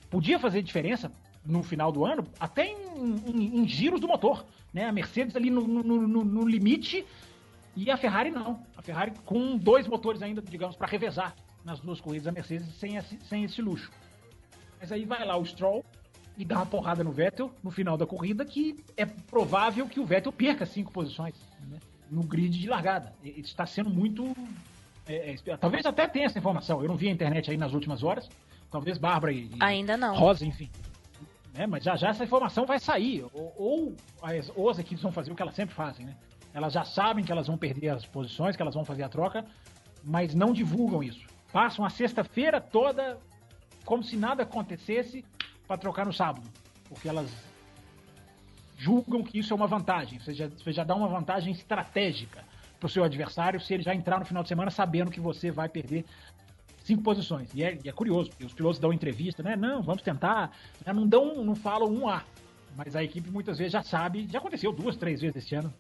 podia fazer diferença no final do ano, até em giros do motor, né? A Mercedes ali no limite e a Ferrari não. A Ferrari com 2 motores ainda, digamos, para revezar nas 2 corridas, a Mercedes sem esse luxo. Mas aí vai lá o Stroll e dá uma porrada no Vettel no final da corrida, que é provável que o Vettel perca 5 posições, né, no grid de largada. Ele está sendo muito... talvez até tenha essa informação. Eu não vi a internet aí nas últimas horas. Talvez Bárbara e Ainda não. Rosa, enfim. Mas já essa informação vai sair. Ou as equipes vão fazer o que elas sempre fazem, né? Elas já sabem que elas vão perder as posições, que elas vão fazer a troca, mas não divulgam isso. Passam a sexta-feira toda como se nada acontecesse para trocar no sábado. Porque elas julgam que isso é uma vantagem. Você já dá uma vantagem estratégica para o seu adversário se ele já entrar no final de semana sabendo que você vai perder 5 posições. E é curioso, porque os pilotos dão entrevista, né? Não, vamos tentar. Não falam um A. Mas a equipe muitas vezes já sabe, já aconteceu 2, 3 vezes esse ano.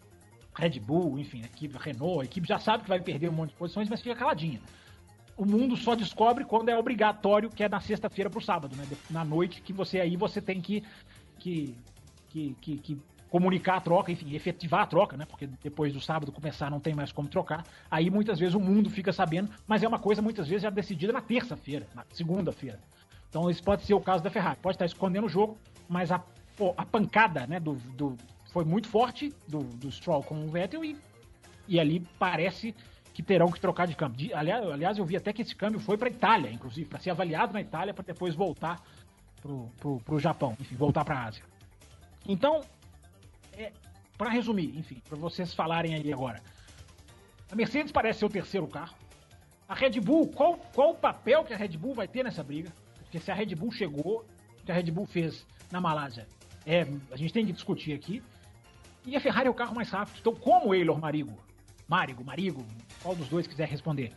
Red Bull, enfim, a equipe Renault, a equipe já sabe que vai perder um monte de posições, mas fica caladinha. O mundo só descobre quando é obrigatório, que é na sexta-feira pro sábado, né? Na noite que você tem que comunicar a troca, enfim, efetivar a troca, né? Porque depois do sábado começar não tem mais como trocar. Aí muitas vezes o mundo fica sabendo, mas é uma coisa muitas vezes já decidida na terça-feira, na segunda-feira. Então isso pode ser o caso da Ferrari. Pode estar escondendo o jogo, mas a pancada, né, foi muito forte do Stroll com o Vettel e ali parece que terão que trocar de câmbio. Aliás, eu vi até que esse câmbio foi para a Itália, inclusive, para ser avaliado na Itália, para depois voltar pro Japão, enfim, voltar para a Ásia. Então, para resumir, enfim, para vocês falarem aí agora, a Mercedes parece ser o terceiro carro. A Red Bull, qual o papel que a Red Bull vai ter nessa briga? Porque se a Red Bull chegou, o que a Red Bull fez na Malásia, a gente tem que discutir aqui. E a Ferrari é o carro mais rápido. Então, como Eilor Marigo, qual dos dois quiser responder,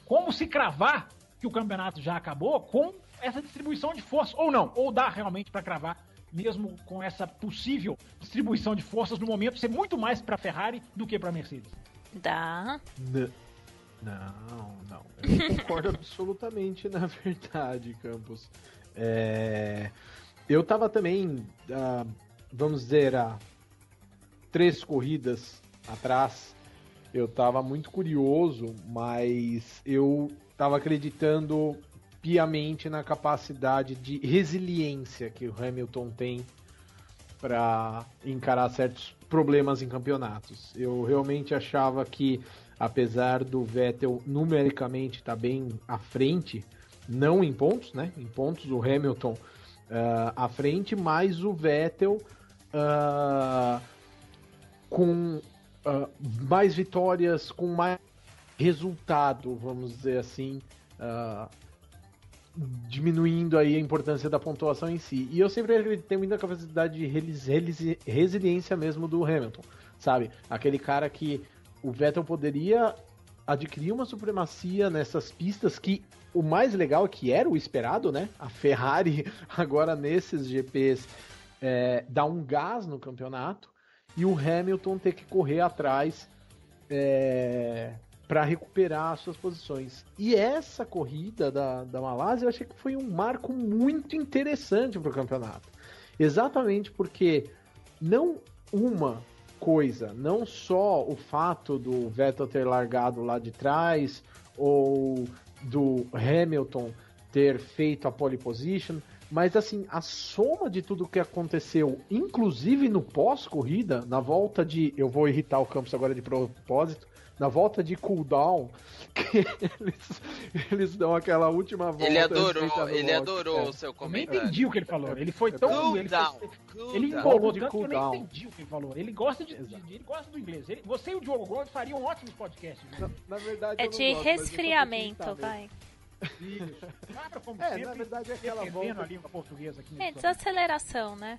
como se cravar que o campeonato já acabou com essa distribuição de força, ou não, ou dá realmente para cravar, mesmo com essa possível distribuição de forças no momento ser muito mais para a Ferrari do que para a Mercedes? Dá. Não. Eu concordo absolutamente, na verdade, Campos. Eu tava também, vamos dizer, há 3 corridas atrás, eu tava muito curioso, mas eu tava acreditando piamente na capacidade de resiliência que o Hamilton tem para encarar certos problemas em campeonatos. Eu realmente achava que, apesar do Vettel numericamente estar bem à frente, não em pontos, né? Em pontos o Hamilton à frente, mas o Vettel com mais vitórias, com mais resultado, vamos dizer assim, diminuindo aí a importância da pontuação em si. E eu sempre acreditei muito na capacidade de resiliência mesmo do Hamilton, sabe? Aquele cara que o Vettel poderia adquirir uma supremacia nessas pistas que o mais legal que era o esperado, né? A Ferrari agora nesses GPs dá um gás no campeonato e o Hamilton ter que correr atrás para recuperar suas posições. E essa corrida da Malásia eu achei que foi um marco muito interessante para o campeonato. Exatamente porque não uma coisa, não só o fato do Vettel ter largado lá de trás ou do Hamilton ter feito a pole position, mas assim, a soma de tudo que aconteceu, inclusive no pós-corrida, na volta de, eu vou irritar o Campos agora de propósito, na volta de cooldown, que eles dão aquela última volta. Ele adorou o seu Eu nem comentário. entendi o que ele falou. Ele foi tão. Ele embolou tanto que eu nem entendi o que ele falou. Ele gosta ele gosta do inglês. Você e o Diogo Gold fariam ótimos podcasts. Na verdade, É eu não de gosto, mas eu só resfriamento, tô tentando. vai. Isso. Claro, como É, sempre, na verdade é aquela defendendo volta. a língua portuguesa aqui. É desaceleração, né?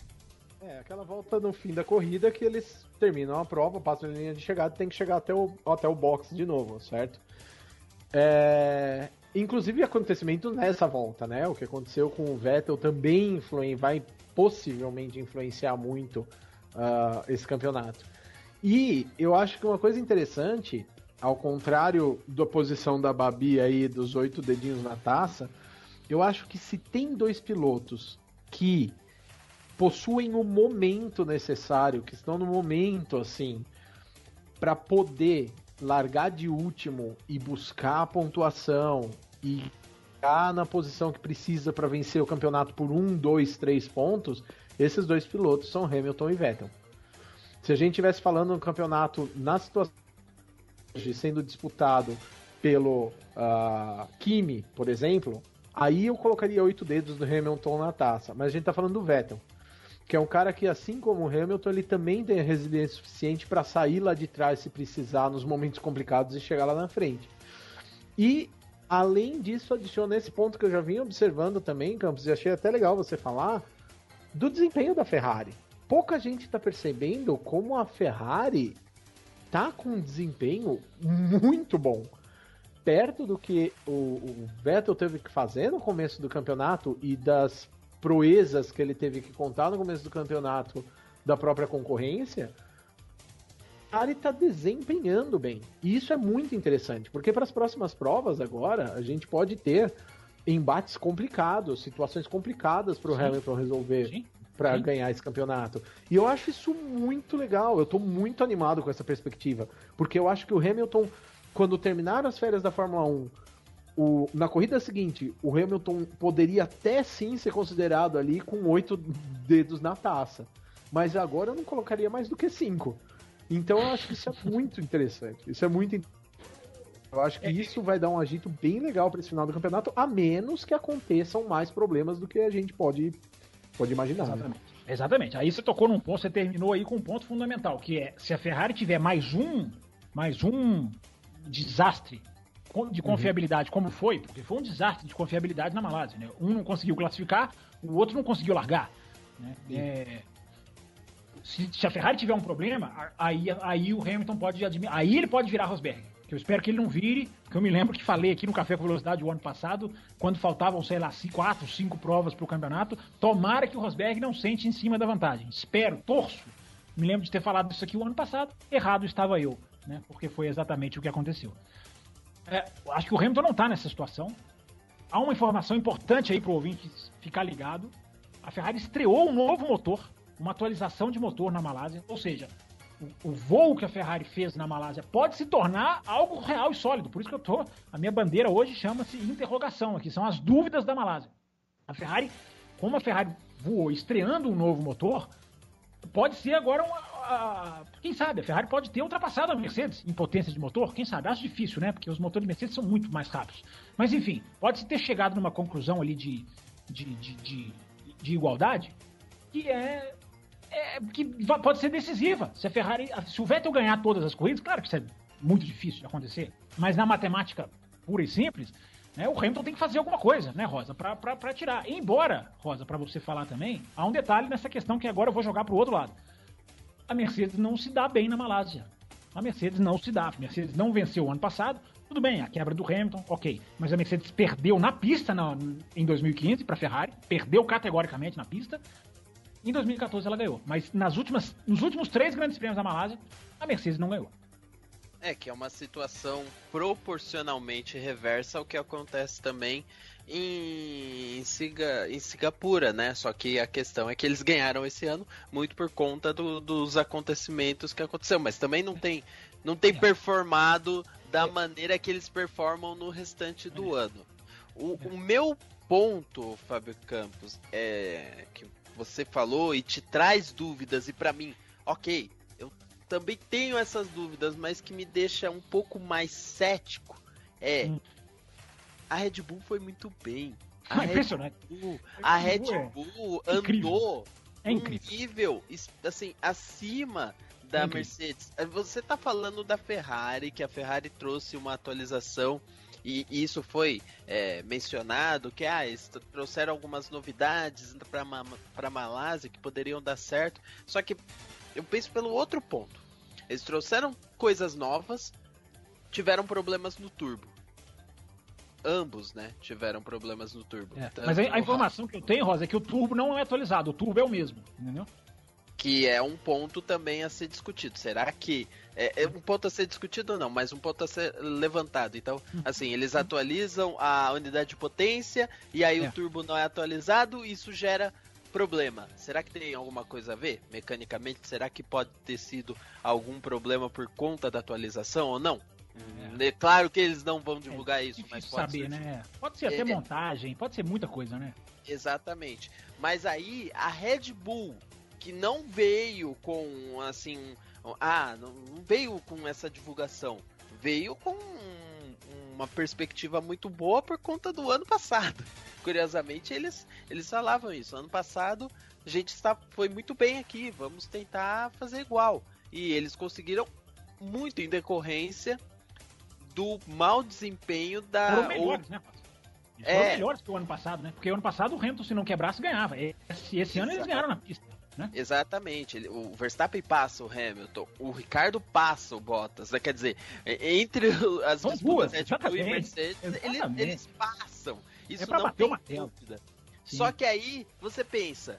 É, aquela volta no fim da corrida que eles terminam a prova, passam a linha de chegada e tem que chegar até o box de novo, certo? Inclusive acontecimento nessa volta, né? O que aconteceu com o Vettel também vai possivelmente influenciar muito esse campeonato. E eu acho que uma coisa interessante, ao contrário da posição da Babi aí dos 8 dedinhos na taça, eu acho que se tem dois pilotos que possuem o momento necessário, que estão no momento assim, para poder largar de último e buscar a pontuação e ficar na posição que precisa para vencer o campeonato por 1, 2, 3 pontos, esses dois pilotos são Hamilton e Vettel. Se a gente estivesse falando no campeonato na situação de sendo disputado pelo Kimi, por exemplo, aí eu colocaria 8 dedos do Hamilton na taça, mas a gente tá falando do Vettel, que é um cara que, assim como o Hamilton, ele também tem a resiliência suficiente para sair lá de trás se precisar nos momentos complicados e chegar lá na frente. E, além disso, adiciona esse ponto que eu já vim observando também, Campos, e achei até legal você falar, do desempenho da Ferrari. Pouca gente está percebendo como a Ferrari tá com um desempenho muito bom. Perto do que o Vettel teve que fazer no começo do campeonato e das proezas que ele teve que contar no começo do campeonato da própria concorrência, a Ferrari está desempenhando bem. E isso é muito interessante, porque para as próximas provas agora, a gente pode ter embates complicados, situações complicadas para o Hamilton resolver para ganhar esse campeonato. E eu acho isso muito legal, eu estou muito animado com essa perspectiva, porque eu acho que o Hamilton, quando terminar as férias da Fórmula 1, na corrida seguinte, o Hamilton poderia até sim ser considerado ali com 8 dedos na taça. Mas agora eu não colocaria mais do que 5. Então eu acho que isso é muito interessante. Eu acho que isso vai dar um agito bem legal para esse final do campeonato, a menos que aconteçam mais problemas do que a gente pode imaginar. Exatamente. Né? Exatamente. Aí você tocou num ponto, você terminou aí com um ponto fundamental, que é, se a Ferrari tiver mais um desastre de confiabilidade, como foi, porque foi um desastre de confiabilidade na Malásia, né? Um não conseguiu classificar, o outro não conseguiu largar, né? Se a Ferrari tiver um problema, aí o Hamilton pode aí ele pode virar Rosberg, que eu espero que ele não vire, porque eu me lembro que falei aqui no Café com Velocidade o ano passado, quando faltavam, sei lá, 4, 5 provas pro campeonato, tomara que o Rosberg não sente em cima da vantagem, espero, torço, me lembro de ter falado isso aqui o ano passado, errado estava eu, né? Porque foi exatamente o que aconteceu. Acho que o Hamilton não está nessa situação. Há uma informação importante aí para o ouvinte ficar ligado. A Ferrari estreou um novo motor, uma atualização de motor na Malásia. Ou seja, o voo que a Ferrari fez na Malásia pode se tornar algo real e sólido. Por isso que a minha bandeira hoje chama-se interrogação aqui. São as dúvidas da Malásia. A Ferrari, como a Ferrari voou estreando um novo motor, pode ser agora quem sabe, a Ferrari pode ter ultrapassado a Mercedes em potência de motor, quem sabe, acho difícil, né, porque os motores de Mercedes são muito mais rápidos, mas enfim, pode ter chegado numa conclusão ali de igualdade, que pode ser decisiva, se o Vettel ganhar todas as corridas, claro que isso é muito difícil de acontecer, mas na matemática pura e simples, né, o Hamilton tem que fazer alguma coisa, né, Rosa, para tirar, embora, Rosa, para você falar também, há um detalhe nessa questão que agora eu vou jogar pro outro lado. A Mercedes não se dá bem na Malásia. A Mercedes não se dá. A Mercedes não venceu o ano passado. Tudo bem, a quebra do Hamilton, ok. Mas a Mercedes perdeu na pista em 2015 para a Ferrari. Perdeu categoricamente na pista. Em 2014 ela ganhou. Mas nos últimos 3 grandes prêmios da Malásia, a Mercedes não ganhou. Que é uma situação proporcionalmente reversa ao que acontece também em Singapura, né? Só que a questão é que eles ganharam esse ano muito por conta dos acontecimentos que aconteceu, mas também não tem performado da maneira que eles performam no restante do ano. O meu ponto, Fábio Campos, é que você falou e te traz dúvidas, e pra mim, ok, eu também tenho essas dúvidas, mas que me deixa um pouco mais cético a Red Bull foi muito bem. Impressionante. A Red Bull andou num nível assim, acima da Mercedes. Você tá falando da Ferrari, que a Ferrari trouxe uma atualização e isso foi mencionado, que eles trouxeram algumas novidades para Malásia que poderiam dar certo. Só que eu penso pelo outro ponto. Eles trouxeram coisas novas, tiveram problemas no turbo. Ambos, né, tiveram problemas no turbo. Mas a informação que eu tenho, Rosa, é que o turbo não é atualizado, o turbo é o mesmo, entendeu? Que é um ponto também a ser discutido. Será que é um ponto a ser discutido ou não, mas um ponto a ser levantado. Então, assim, eles atualizam a unidade de potência e aí o turbo não é atualizado e isso gera problema. Será que tem alguma coisa a ver mecanicamente? Será que pode ter sido algum problema por conta da atualização ou não? É claro que eles não vão divulgar isso, mas pode saber, né? Pode ser até montagem, pode ser muita coisa, né? Exatamente. Mas aí a Red Bull, que não veio com assim, não veio com essa divulgação, veio com uma perspectiva muito boa por conta do ano passado. Curiosamente, eles falavam isso. Ano passado a gente foi muito bem aqui, vamos tentar fazer igual. E eles conseguiram muito em decorrência do mau desempenho da... Foram melhores, né? Foram melhores que o ano passado, né? Porque o ano passado o Hamilton, se não quebrasse, ganhava. Esse ano eles ganharam na pista, né? Exatamente. O Verstappen passa o Hamilton, o Ricardo passa o Bottas. Né? Quer dizer, entre as disputas Red Bull e Mercedes, eles passam. Isso não tem dúvida. Só que aí você pensa,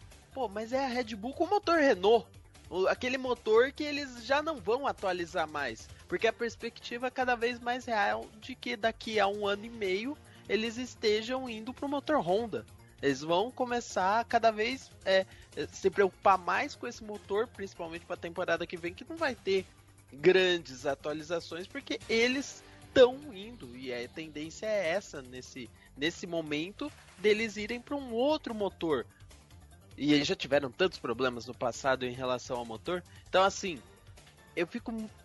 mas é a Red Bull com motor Renault. Aquele motor que eles já não vão atualizar mais. Porque a perspectiva é cada vez mais real de que daqui a 1 ano e meio eles estejam indo para o motor Honda. Eles vão começar a cada vez se preocupar mais com esse motor, principalmente para a temporada que vem, que não vai ter grandes atualizações, porque eles estão indo. E a tendência é essa, nesse momento, deles irem para um outro motor. E eles já tiveram tantos problemas no passado em relação ao motor. Então, assim, eu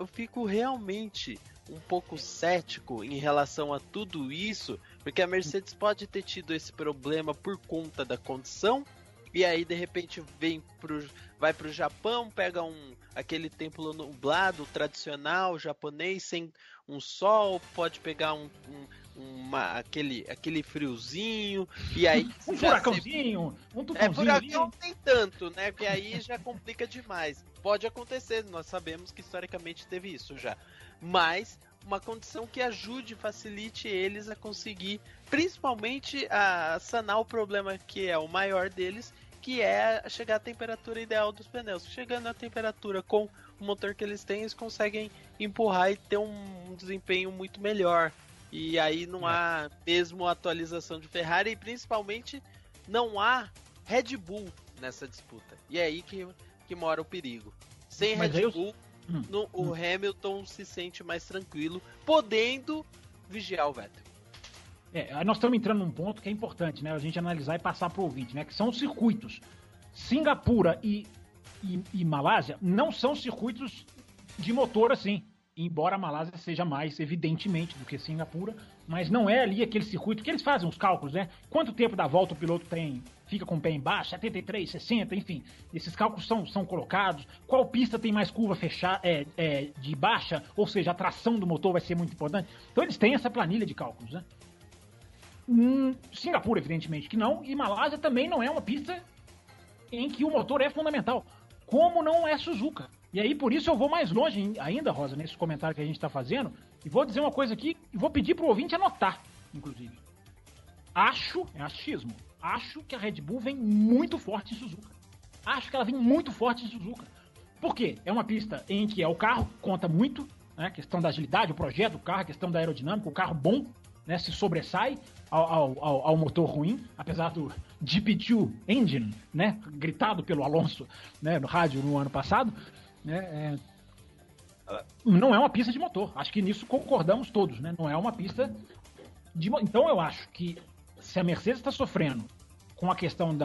fico realmente um pouco cético em relação a tudo isso, porque a Mercedes pode ter tido esse problema por conta da condição, e aí de repente vai pro Japão, pega aquele templo nublado tradicional japonês, sem um sol, pode pegar aquele friozinho, e aí um furacãozinho, um tufãozinho. Furacão não tem tanto, né? Porque aí já complica demais. Pode acontecer, nós sabemos que historicamente teve isso já. Mas uma condição que ajude, facilite eles a conseguir, principalmente a sanar o problema que é o maior deles, que é chegar à temperatura ideal dos pneus. Chegando à temperatura com o motor que eles têm, eles conseguem empurrar e ter um desempenho muito melhor. E aí não há mesmo atualização de Ferrari e principalmente não há Red Bull nessa disputa. E é aí que mora o perigo. Sem Red Bull, o Hamilton se sente mais tranquilo, podendo vigiar o Vettel. Nós estamos entrando num ponto que é importante, né? A gente analisar e passar para o ouvinte, né? Que são os circuitos. Singapura e Malásia não são circuitos de motor assim. Embora a Malásia seja mais, evidentemente, do que Singapura, mas não é ali aquele circuito que eles fazem os cálculos, né? Quanto tempo da volta o piloto fica com o pé embaixo, 73, 60, enfim. Esses cálculos são colocados. Qual pista tem mais curva de baixa, ou seja, a tração do motor vai ser muito importante. Então eles têm essa planilha de cálculos, né? Singapura, evidentemente que não, e Malásia também não é uma pista em que o motor é fundamental, como não é Suzuka. E aí, por isso, eu vou mais longe ainda, Rosa, nesse comentário que a gente está fazendo, e vou dizer uma coisa aqui, e vou pedir para o ouvinte anotar, inclusive. Achismo, acho que a Red Bull vem muito forte em Suzuka. Acho que ela vem muito forte em Suzuka. Por quê? É uma pista em que o carro conta muito, né? A questão da agilidade, o projeto do carro, a questão da aerodinâmica, o carro bom, né, se sobressai ao motor ruim, apesar do GP2 Engine, né, gritado pelo Alonso, né, no rádio no ano passado, né, não é uma pista de motor. Acho que nisso concordamos todos, né? Não é uma pista de motor. Então eu acho que se a Mercedes está sofrendo com a questão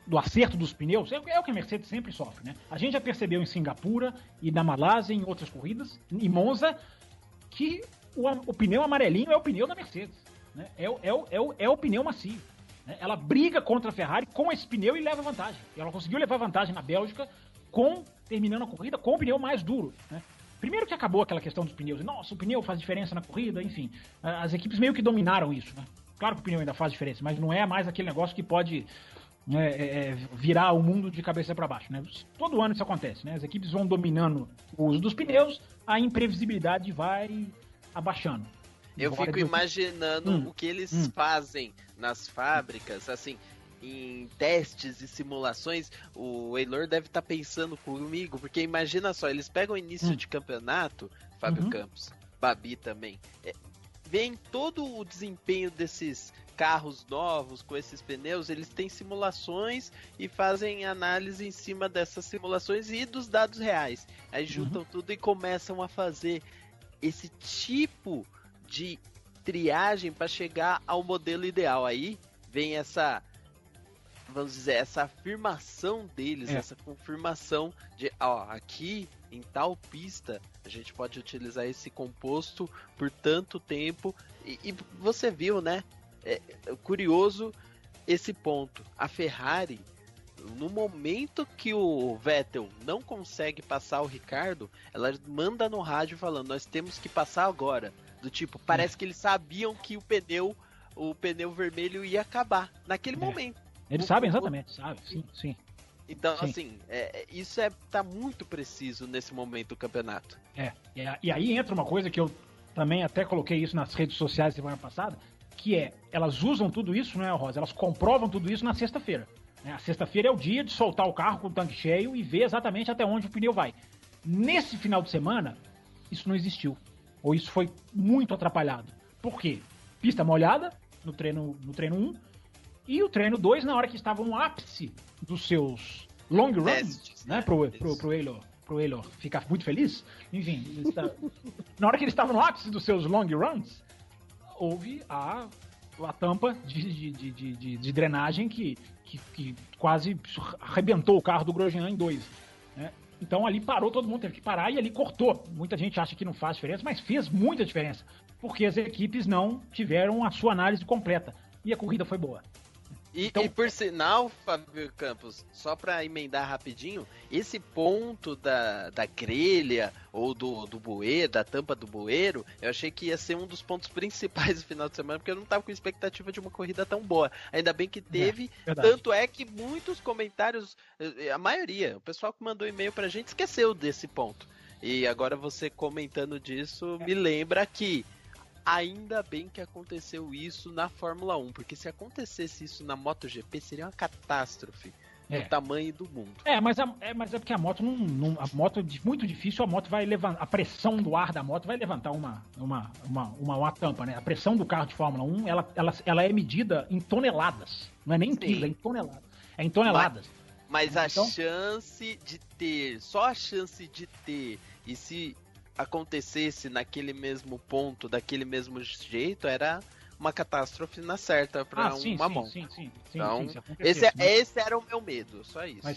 do acerto dos pneus, é o que a Mercedes sempre sofre, né? A gente já percebeu em Singapura e na Malásia, em outras corridas, em Monza, que o pneu amarelinho é o pneu da Mercedes, né? É o pneu macio, né? Ela briga contra a Ferrari com esse pneu e leva vantagem. E ela conseguiu levar vantagem na Bélgica terminando a corrida com o pneu mais duro, né? Primeiro que acabou aquela questão dos pneus. Nossa, o pneu faz diferença na corrida, enfim. As equipes meio que dominaram isso, né? Claro que o pneu ainda faz diferença, mas não é mais aquele negócio que pode virar o mundo de cabeça para baixo, né? Todo ano isso acontece, né? As equipes vão dominando o uso dos pneus, a imprevisibilidade vai abaixando. Eu fico imaginando o que eles fazem nas fábricas, assim, em testes e simulações. O Eilor deve estar pensando comigo, porque imagina só, eles pegam o início de campeonato, Fábio Campos, Babi também, vem todo o desempenho desses carros novos com esses pneus, eles têm simulações e fazem análise em cima dessas simulações e dos dados reais. Aí juntam tudo e começam a fazer esse tipo de triagem para chegar ao modelo ideal. Aí vem essa, vamos dizer, essa afirmação deles, essa confirmação de, ó, aqui em tal pista a gente pode utilizar esse composto por tanto tempo. E você viu, né? É curioso esse ponto. A Ferrari, no momento que o Vettel não consegue passar o Ricardo, ela manda no rádio falando, nós temos que passar agora. Do tipo, parece que eles sabiam que o pneu vermelho ia acabar naquele momento. Eles sabem exatamente, sabe? Sim. Então, assim, isso tá muito preciso nesse momento do campeonato. E aí entra uma coisa que eu também até coloquei isso nas redes sociais semana passada, que elas usam tudo isso, né, Rosa? Elas comprovam tudo isso na sexta-feira. Né? A sexta-feira é o dia de soltar o carro com o tanque cheio e ver exatamente até onde o pneu vai. Nesse final de semana, isso não existiu. Ou isso foi muito atrapalhado. Por quê? Pista molhada no treino 1 e o treino 2 na hora que estavam no ápice dos seus long runs, né? Pro Eilor ficar muito feliz. Enfim, na hora que eles estavam no ápice dos seus long runs, houve a tampa de drenagem que quase arrebentou o carro do Grosjean em 2. Né? Então ali parou, todo mundo teve que parar e ali cortou. Muita gente acha que não faz diferença, mas fez muita diferença, porque as equipes não tiveram a sua análise completa. E a corrida foi boa. E por sinal, Fábio Campos, só para emendar rapidinho, esse ponto da grelha ou do bueiro, da tampa do bueiro, eu achei que ia ser um dos pontos principais do final de semana, porque eu não tava com expectativa de uma corrida tão boa. Ainda bem que teve, tanto é que muitos comentários, a maioria, o pessoal que mandou e-mail pra gente esqueceu desse ponto. E agora você comentando disso me lembra que ainda bem que aconteceu isso na Fórmula 1, porque se acontecesse isso na MotoGP seria uma catástrofe do tamanho do mundo. Mas é porque a moto a moto é muito difícil, a moto vai levantar, a pressão do ar da moto vai levantar uma tampa, né? A pressão do carro de Fórmula 1, ela é medida em toneladas, não é nem em quilos, é em toneladas. É em toneladas. Mas a chance de ter, só a chance de ter, e se acontecesse naquele mesmo ponto, daquele mesmo jeito, era uma catástrofe na certa para uma moto. Sim, então, esse era o meu medo, só isso.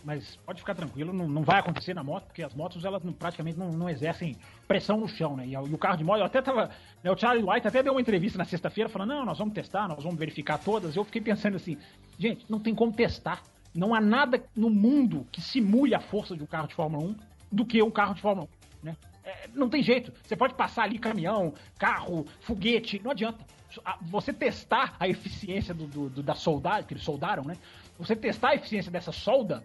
Mas pode ficar tranquilo, não vai acontecer na moto, porque as motos elas praticamente não exercem pressão no chão, né? E o carro de moto, eu até tava, né, o Charlie White até deu uma entrevista na sexta-feira falando, não, nós vamos testar, nós vamos verificar todas. Eu fiquei pensando assim, gente, não tem como testar. Não há nada no mundo que simule a força de um carro de Fórmula 1 do que um carro de Fórmula 1, né? Não tem jeito. Você pode passar ali caminhão, carro, foguete, não adianta. Você testar a eficiência da soldagem, que eles soldaram, né? Você testar a eficiência dessa solda,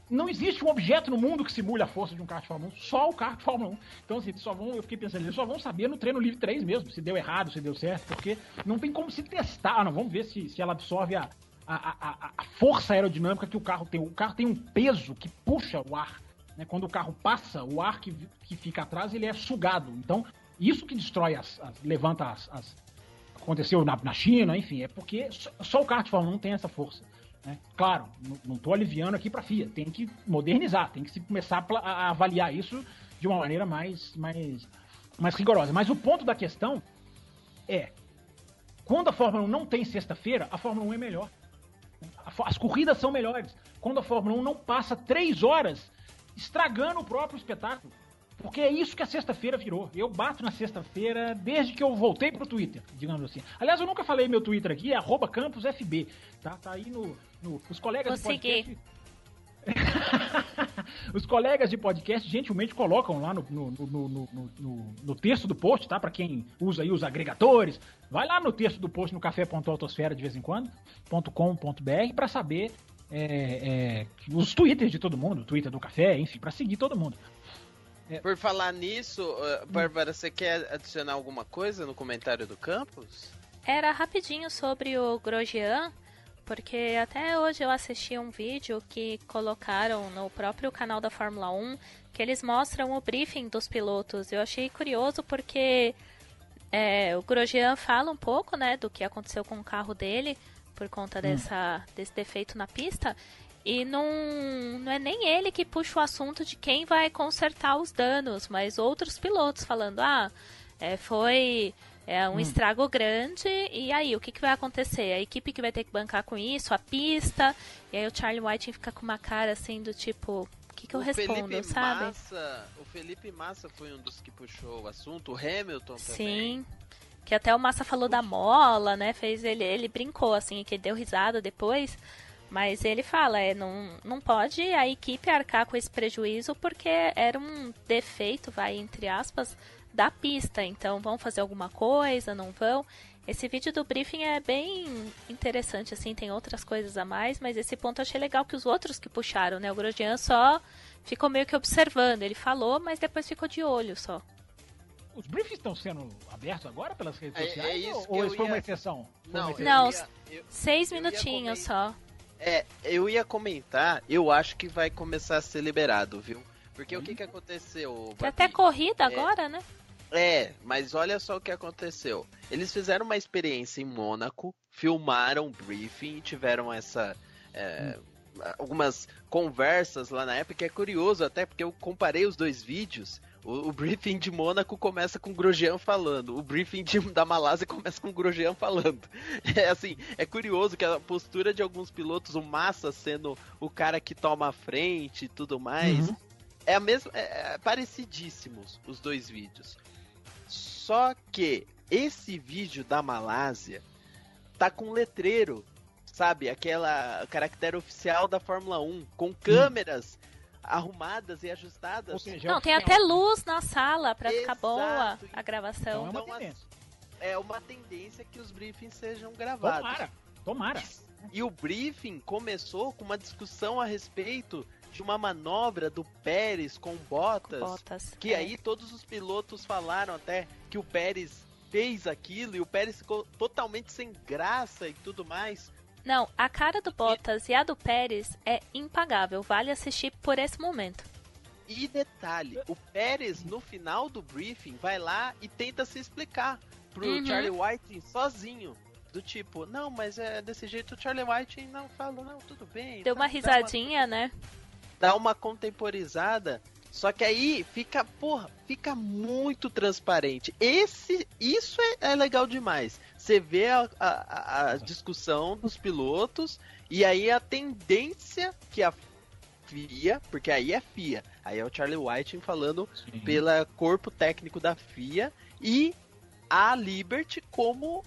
não existe um objeto no mundo que simule a força de um carro de Fórmula 1, só o carro de Fórmula 1. Então, assim, eu fiquei pensando, eles só vão saber no treino livre 3 mesmo, se deu errado, se deu certo, porque não tem como se testar. Não, vamos ver se ela absorve a força aerodinâmica que o carro tem. O carro tem um peso que puxa o ar né? Quando o carro passa, o ar que fica atrás, ele é sugado. Então, isso que destrói levanta as aconteceu na China, enfim, é porque só o kart de Fórmula 1 tem essa força. Né? Claro, não estou aliviando aqui para a FIA, tem que modernizar, tem que se começar a avaliar isso de uma maneira mais rigorosa. Mas o ponto da questão é, quando a Fórmula 1 não tem sexta-feira, a Fórmula 1 é melhor. As corridas são melhores. Quando a Fórmula 1 não passa 3 horas estragando o próprio espetáculo. Porque é isso que a sexta-feira virou. Eu bato na sexta-feira desde que eu voltei pro Twitter, digamos assim. Aliás, eu nunca falei meu Twitter aqui, é @campusfb. Tá aí os colegas Vou de podcast. Os colegas de podcast gentilmente colocam lá no texto do post, tá? Para quem usa aí os agregadores, vai lá no texto do post no café.autosfera de vez em quando, .com.br, para saber os twitters de todo mundo, o Twitter do café, enfim, para seguir todo mundo. Por falar nisso, Bárbara, você quer adicionar alguma coisa no comentário do Campus? Era rapidinho sobre o Grosjean, porque até hoje eu assisti um vídeo que colocaram no próprio canal da Fórmula 1, que eles mostram o briefing dos pilotos. Eu achei curioso porque o Grosjean fala um pouco, né, do que aconteceu com o carro dele, por conta desse defeito na pista. E não é nem ele que puxa o assunto de quem vai consertar os danos, mas outros pilotos falando, foi um estrago grande, e aí, o que vai acontecer? A equipe que vai ter que bancar com isso, a pista, e aí o Charlie Whiting fica com uma cara assim do tipo, o que eu respondo, sabe? O Felipe Massa foi um dos que puxou o assunto, o Hamilton também. Sim, que até o Massa falou da mola, né, ele brincou assim, que deu risada depois. Mas ele fala, não pode a equipe arcar com esse prejuízo porque era um defeito, entre aspas, da pista. Então vão fazer alguma coisa, não vão? Esse vídeo do briefing é bem interessante, assim, tem outras coisas a mais, mas esse ponto eu achei legal que os outros que puxaram, né? O Grosjean só ficou meio que observando, ele falou, mas depois ficou de olho só. Os briefings estão sendo abertos agora pelas redes sociais? Isso ou isso foi uma exceção? Não, 6 minutinhos só. Eu ia comentar, eu acho que vai começar a ser liberado, viu? Porque o que aconteceu? Tem até corrida agora, né? Mas olha só o que aconteceu. Eles fizeram uma experiência em Mônaco, filmaram o briefing, tiveram algumas conversas lá na época, que é curioso até, porque eu comparei os dois vídeos. O briefing de Mônaco começa com o Grosjean falando, o briefing da Malásia começa com o Grosjean falando. É curioso que a postura de alguns pilotos, o Massa sendo o cara que toma a frente e tudo mais, é a mesma, parecidíssimos os dois vídeos. Só que esse vídeo da Malásia tá com letreiro, sabe? Aquela caractere oficial da Fórmula 1, com câmeras arrumadas e ajustadas. Ou seja, não, tem até luz na sala pra ficar boa a gravação. Então é uma tendência que os briefings sejam gravados. Tomara. E o briefing começou com uma discussão a respeito de uma manobra do Pérez com Bottas, que aí todos os pilotos falaram até que o Pérez fez aquilo e o Pérez ficou totalmente sem graça e tudo mais. Não, a cara do Bottas e a do Pérez é impagável. Vale assistir por esse momento. E detalhe, o Pérez no final do briefing vai lá e tenta se explicar pro Charlie Whiting sozinho. Do tipo, não, mas é desse jeito o Charlie Whiting não falou, não, tudo bem. Deu uma risadinha, né? Dá uma contemporizada. Só que aí fica muito transparente. Isso é legal demais. Você vê a discussão dos pilotos e aí a tendência que a FIA, porque aí é FIA, aí é o Charlie Whiting falando pelo corpo técnico da FIA e a Liberty como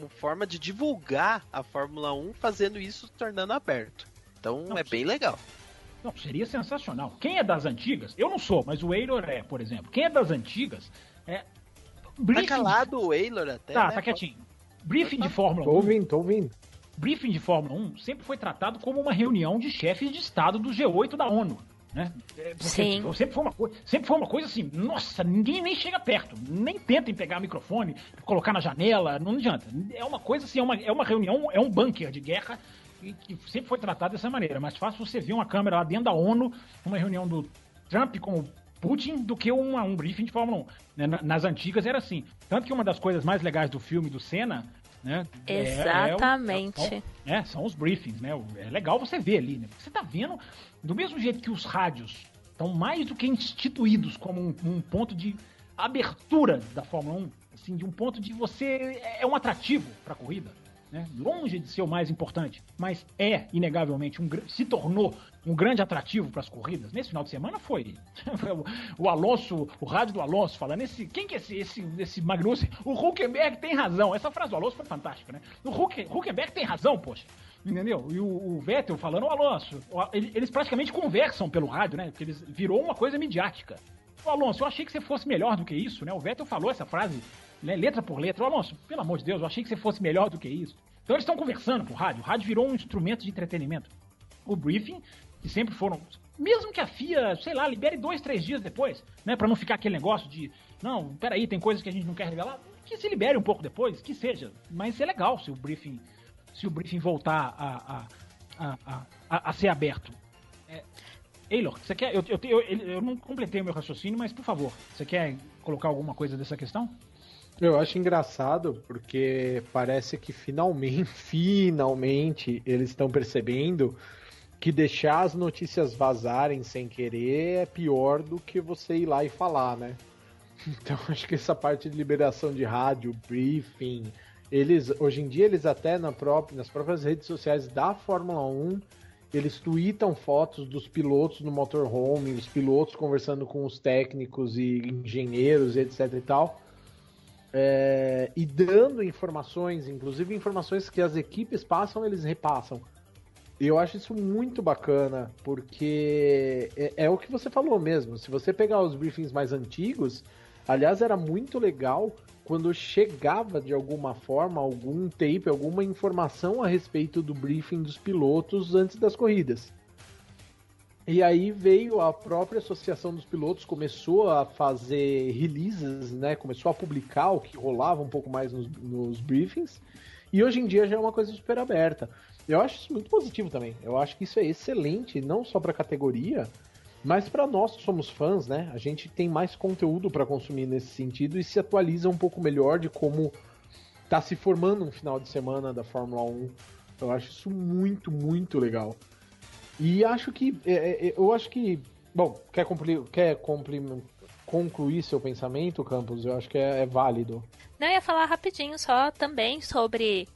forma de divulgar a Fórmula 1, fazendo isso, tornando aberto. Então bem legal. Não, seria sensacional. Quem é das antigas, eu não sou, mas o Eilor por exemplo. Quem é das antigas Tá calado o Eilor até, né? Tá quietinho. Briefing de Fórmula 1. Tô ouvindo. Briefing de Fórmula 1 sempre foi tratado como uma reunião de chefes de Estado do G8 da ONU. Né? Sim. Sempre foi uma coisa assim, nossa, ninguém nem chega perto, nem tentem pegar o microfone, colocar na janela, não adianta. É uma coisa assim, é uma reunião, é um bunker de guerra que sempre foi tratado dessa maneira. É mais fácil você ver uma câmera lá dentro da ONU, uma reunião do Trump com o Putin, do que um briefing de Fórmula 1. Né? Nas antigas era assim. Tanto que uma das coisas mais legais do filme do Senna, né? Exatamente. São os briefings, né? É legal você ver ali, né? Você tá vendo, do mesmo jeito que os rádios estão mais do que instituídos como um ponto de abertura da Fórmula 1, assim, de um ponto de você é um atrativo para a corrida, né? Longe de ser o mais importante, mas inegavelmente se tornou um grande atrativo para as corridas. Nesse final de semana foi o Alonso, o rádio do Alonso falando, quem que é esse Magnussen? O Hülkenberg tem razão. Essa frase do Alonso foi fantástica, né? O Hülkenberg tem razão, poxa. Entendeu? E o Vettel falando, o Alonso, eles praticamente conversam pelo rádio, né? Porque virou uma coisa midiática. O Alonso, eu achei que você fosse melhor do que isso, né? O Vettel falou essa frase, né, letra por letra. O Alonso, pelo amor de Deus, eu achei que você fosse melhor do que isso. Então eles estão conversando pro rádio. O rádio virou um instrumento de entretenimento. O briefing, que sempre foram... Mesmo que a FIA, sei lá, libere 2, 3 dias depois, né? Pra não ficar aquele negócio de... Não, peraí, tem coisas que a gente não quer revelar. Que se libere um pouco depois, que seja. Mas é legal se o briefing voltar a ser aberto. Eilor, você quer... Eu não completei o meu raciocínio, mas por favor, você quer colocar alguma coisa dessa questão? Eu acho engraçado porque parece que finalmente eles estão percebendo que deixar as notícias vazarem sem querer é pior do que você ir lá e falar, né? Então acho que essa parte de liberação de rádio, briefing, hoje em dia eles até nas próprias redes sociais da Fórmula 1, eles tweetam fotos dos pilotos no motorhome, os pilotos conversando com os técnicos e engenheiros, etc e tal. E dando informações, inclusive informações que as equipes passam, eles repassam. E eu acho isso muito bacana, porque é o que você falou mesmo. Se você pegar os briefings mais antigos, aliás, era muito legal quando chegava de alguma forma algum tape, alguma informação a respeito do briefing dos pilotos antes das corridas. E aí veio a própria associação dos pilotos, começou a fazer releases, né? Começou a publicar o que rolava um pouco mais nos briefings. E hoje em dia já é uma coisa super aberta. Eu acho isso muito positivo também. Eu acho que isso é excelente, não só para a categoria, mas para nós que somos fãs, né? A gente tem mais conteúdo para consumir nesse sentido e se atualiza um pouco melhor de como tá se formando um final de semana da Fórmula 1. Eu acho isso muito, muito legal. E acho que... Bom, quer concluir seu pensamento, Campos? Eu acho que é válido. Não, eu ia falar rapidinho só também sobre...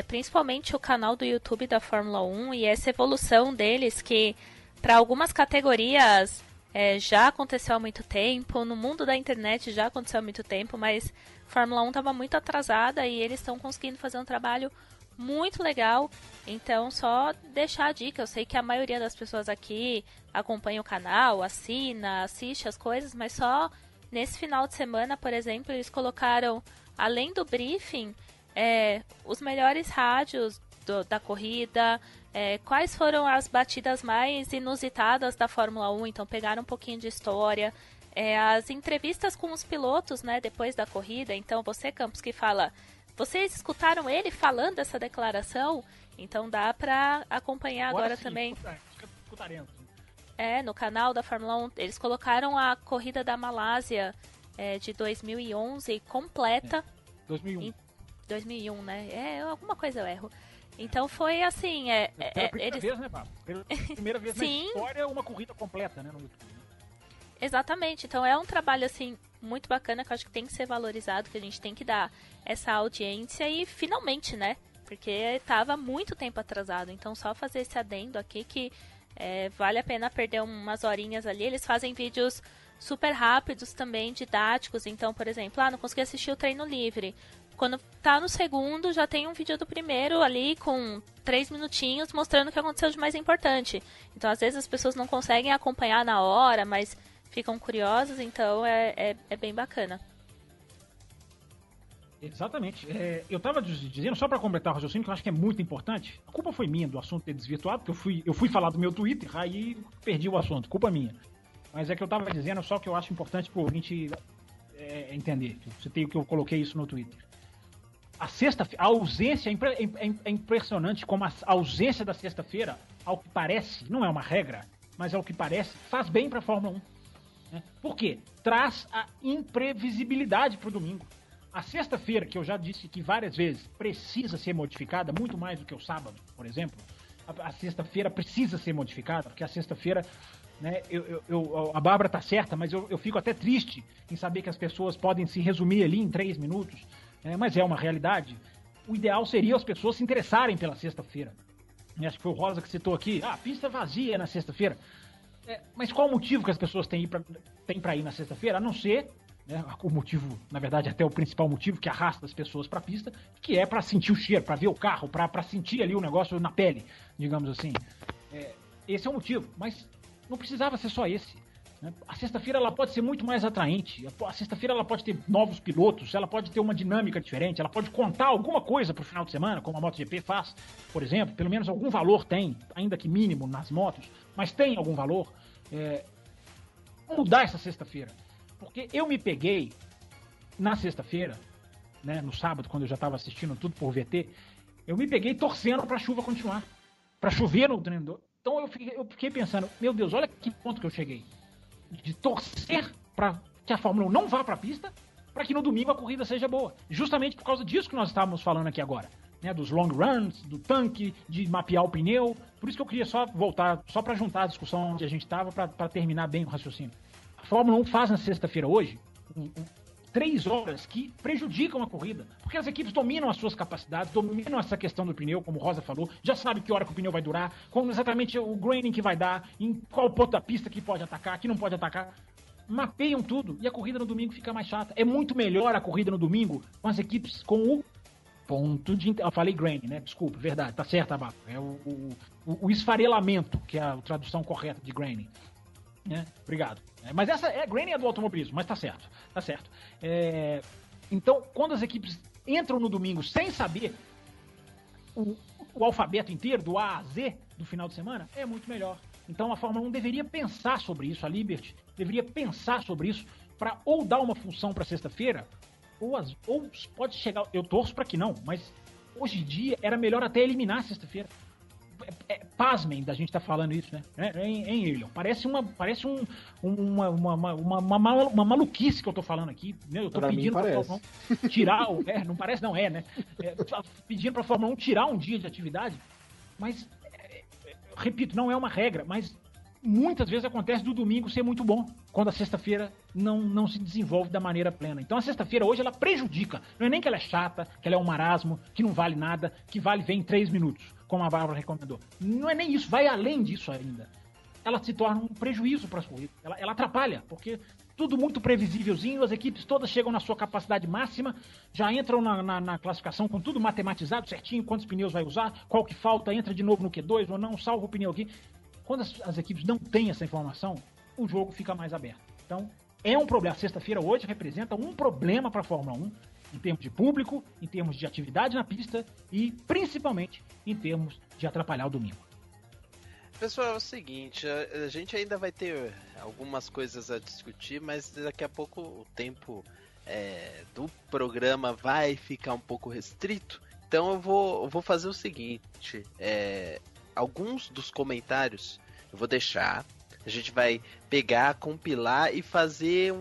principalmente o canal do YouTube da Fórmula 1 e essa evolução deles que para algumas categorias já aconteceu há muito tempo, no mundo da internet já aconteceu há muito tempo, mas a Fórmula 1 estava muito atrasada e eles estão conseguindo fazer um trabalho muito legal. Então só deixar a dica, eu sei que a maioria das pessoas aqui acompanha o canal, assiste as coisas, mas só nesse final de semana, por exemplo, eles colocaram, além do briefing, os melhores rádios da corrida, quais foram as batidas mais inusitadas da Fórmula 1, então pegaram um pouquinho de história, as entrevistas com os pilotos, né, depois da corrida. Então você, Campos, que fala, vocês escutaram ele falando essa declaração? Então dá para acompanhar agora sim, também. Escutaremos. No canal da Fórmula 1, eles colocaram a corrida da Malásia de 2011 completa. 2001, né? Alguma coisa eu erro. Então foi assim, Pela primeira vez, né, Pablo? Pela primeira vez na história, uma corrida completa, né, no YouTube. Exatamente. Então é um trabalho, assim, muito bacana, que eu acho que tem que ser valorizado, que a gente tem que dar essa audiência e finalmente, né? Porque estava muito tempo atrasado. Então só fazer esse adendo aqui que vale a pena perder umas horinhas ali. Eles fazem vídeos super rápidos também, didáticos. Então, por exemplo, não consegui assistir o treino livre. Quando tá no segundo, já tem um vídeo do primeiro ali com 3 minutinhos mostrando o que aconteceu de mais importante. Então, às vezes as pessoas não conseguem acompanhar na hora, mas ficam curiosas, então é bem bacana. Exatamente. Eu estava dizendo, só para completar o raciocínio, que eu acho que é muito importante. A culpa foi minha do assunto ter desvirtuado, porque eu fui falar do meu Twitter, aí perdi o assunto. Culpa minha. Mas é que eu estava dizendo só que eu acho importante pro ouvinte entender. Você tem o que eu coloquei isso no Twitter. a ausência é impressionante como a ausência da sexta-feira, ao que parece, não é uma regra, mas ao que parece, faz bem para a Fórmula 1. Né? Por quê? Traz a imprevisibilidade para o domingo. A sexta-feira, que eu já disse que várias vezes precisa ser modificada, muito mais do que o sábado, por exemplo, a sexta-feira precisa ser modificada, porque a sexta-feira, né, a Bárbara tá certa, mas eu fico até triste em saber que as pessoas podem se resumir ali em 3 minutos, mas é uma realidade. O ideal seria as pessoas se interessarem pela sexta-feira. Acho que foi o Rosa que citou aqui, pista vazia na sexta-feira. Mas qual o motivo que as pessoas têm para ir na sexta-feira? A não ser, né, o motivo, na verdade, até o principal motivo que arrasta as pessoas para a pista, que é para sentir o cheiro, para ver o carro, para sentir ali o negócio na pele, digamos assim. Esse é o motivo, mas não precisava ser só esse. Né? A sexta-feira ela pode ser muito mais atraente, a sexta-feira ela pode ter novos pilotos, ela pode ter uma dinâmica diferente, ela pode contar alguma coisa para o final de semana, como a MotoGP faz, por exemplo, pelo menos algum valor tem, ainda que mínimo nas motos, mas tem algum valor. Mudar essa sexta-feira. Porque eu me peguei na sexta-feira, né, no sábado, quando eu já estava assistindo tudo por VT, eu me peguei torcendo para a chuva continuar, para chover no treinador. Então eu fiquei pensando, meu Deus, olha que ponto que eu cheguei. De torcer para que a Fórmula 1 não vá para a pista, para que no domingo a corrida seja boa. Justamente por causa disso que nós estávamos falando aqui agora. Né, dos long runs, do tanque, de mapear o pneu. Por isso que eu queria só voltar, só para juntar a discussão onde a gente estava, para terminar bem o raciocínio. A Fórmula 1 faz na sexta-feira hoje 3 horas que prejudicam a corrida, porque as equipes dominam as suas capacidades, dominam essa questão do pneu, como o Rosa falou, já sabe que hora que o pneu vai durar, como exatamente o graining que vai dar, em qual ponto da pista que pode atacar, que não pode atacar. Mapeiam tudo e a corrida no domingo fica mais chata. É muito melhor a corrida no domingo com as equipes com o ponto de... Eu falei graining, né? Desculpa, verdade, tá certo, Abaco. É o esfarelamento, que é a tradução correta de graining. Obrigado. Mas essa graining é do automobilismo, mas tá certo. Tá certo. Então, quando as equipes entram no domingo sem saber o alfabeto inteiro, do A a Z, do final de semana, é muito melhor. Então a Fórmula 1 deveria pensar sobre isso, a Liberty deveria pensar sobre isso, para ou dar uma função para sexta-feira, ou pode chegar. Eu torço para que não, mas hoje em dia era melhor até eliminar a sexta-feira. Pasmem da gente estar falando isso, né? Em Elion. Parece uma maluquice que eu tô falando aqui. Né? Eu tô pedindo pra Fórmula 1 tirar o. Não parece, não é, né? Pedindo pra Fórmula 1 tirar um dia de atividade, mas, repito, não é uma regra, mas muitas vezes acontece do domingo ser muito bom, quando a sexta-feira não se desenvolve da maneira plena. Então a sexta-feira hoje ela prejudica. Não é nem que ela é chata, que ela é um marasmo, que não vale nada, que vem em 3 minutos, como a Bárbara recomendou. Não é nem isso, vai além disso ainda. Ela se torna um prejuízo para as corridas. Ela atrapalha, porque tudo muito previsívelzinho, as equipes todas chegam na sua capacidade máxima, já entram na classificação com tudo matematizado certinho, quantos pneus vai usar, qual que falta, entra de novo no Q2 ou não, salva o pneu aqui. Quando as equipes não têm essa informação, o jogo fica mais aberto. Então, é um problema. A sexta-feira hoje representa um problema para a Fórmula 1, em termos de público, em termos de atividade na pista e, principalmente, em termos de atrapalhar o domingo. Pessoal, é o seguinte, a gente ainda vai ter algumas coisas a discutir, mas daqui a pouco o tempo do programa vai ficar um pouco restrito. Então eu vou fazer o seguinte, alguns dos comentários eu vou deixar, a gente vai pegar, compilar e fazer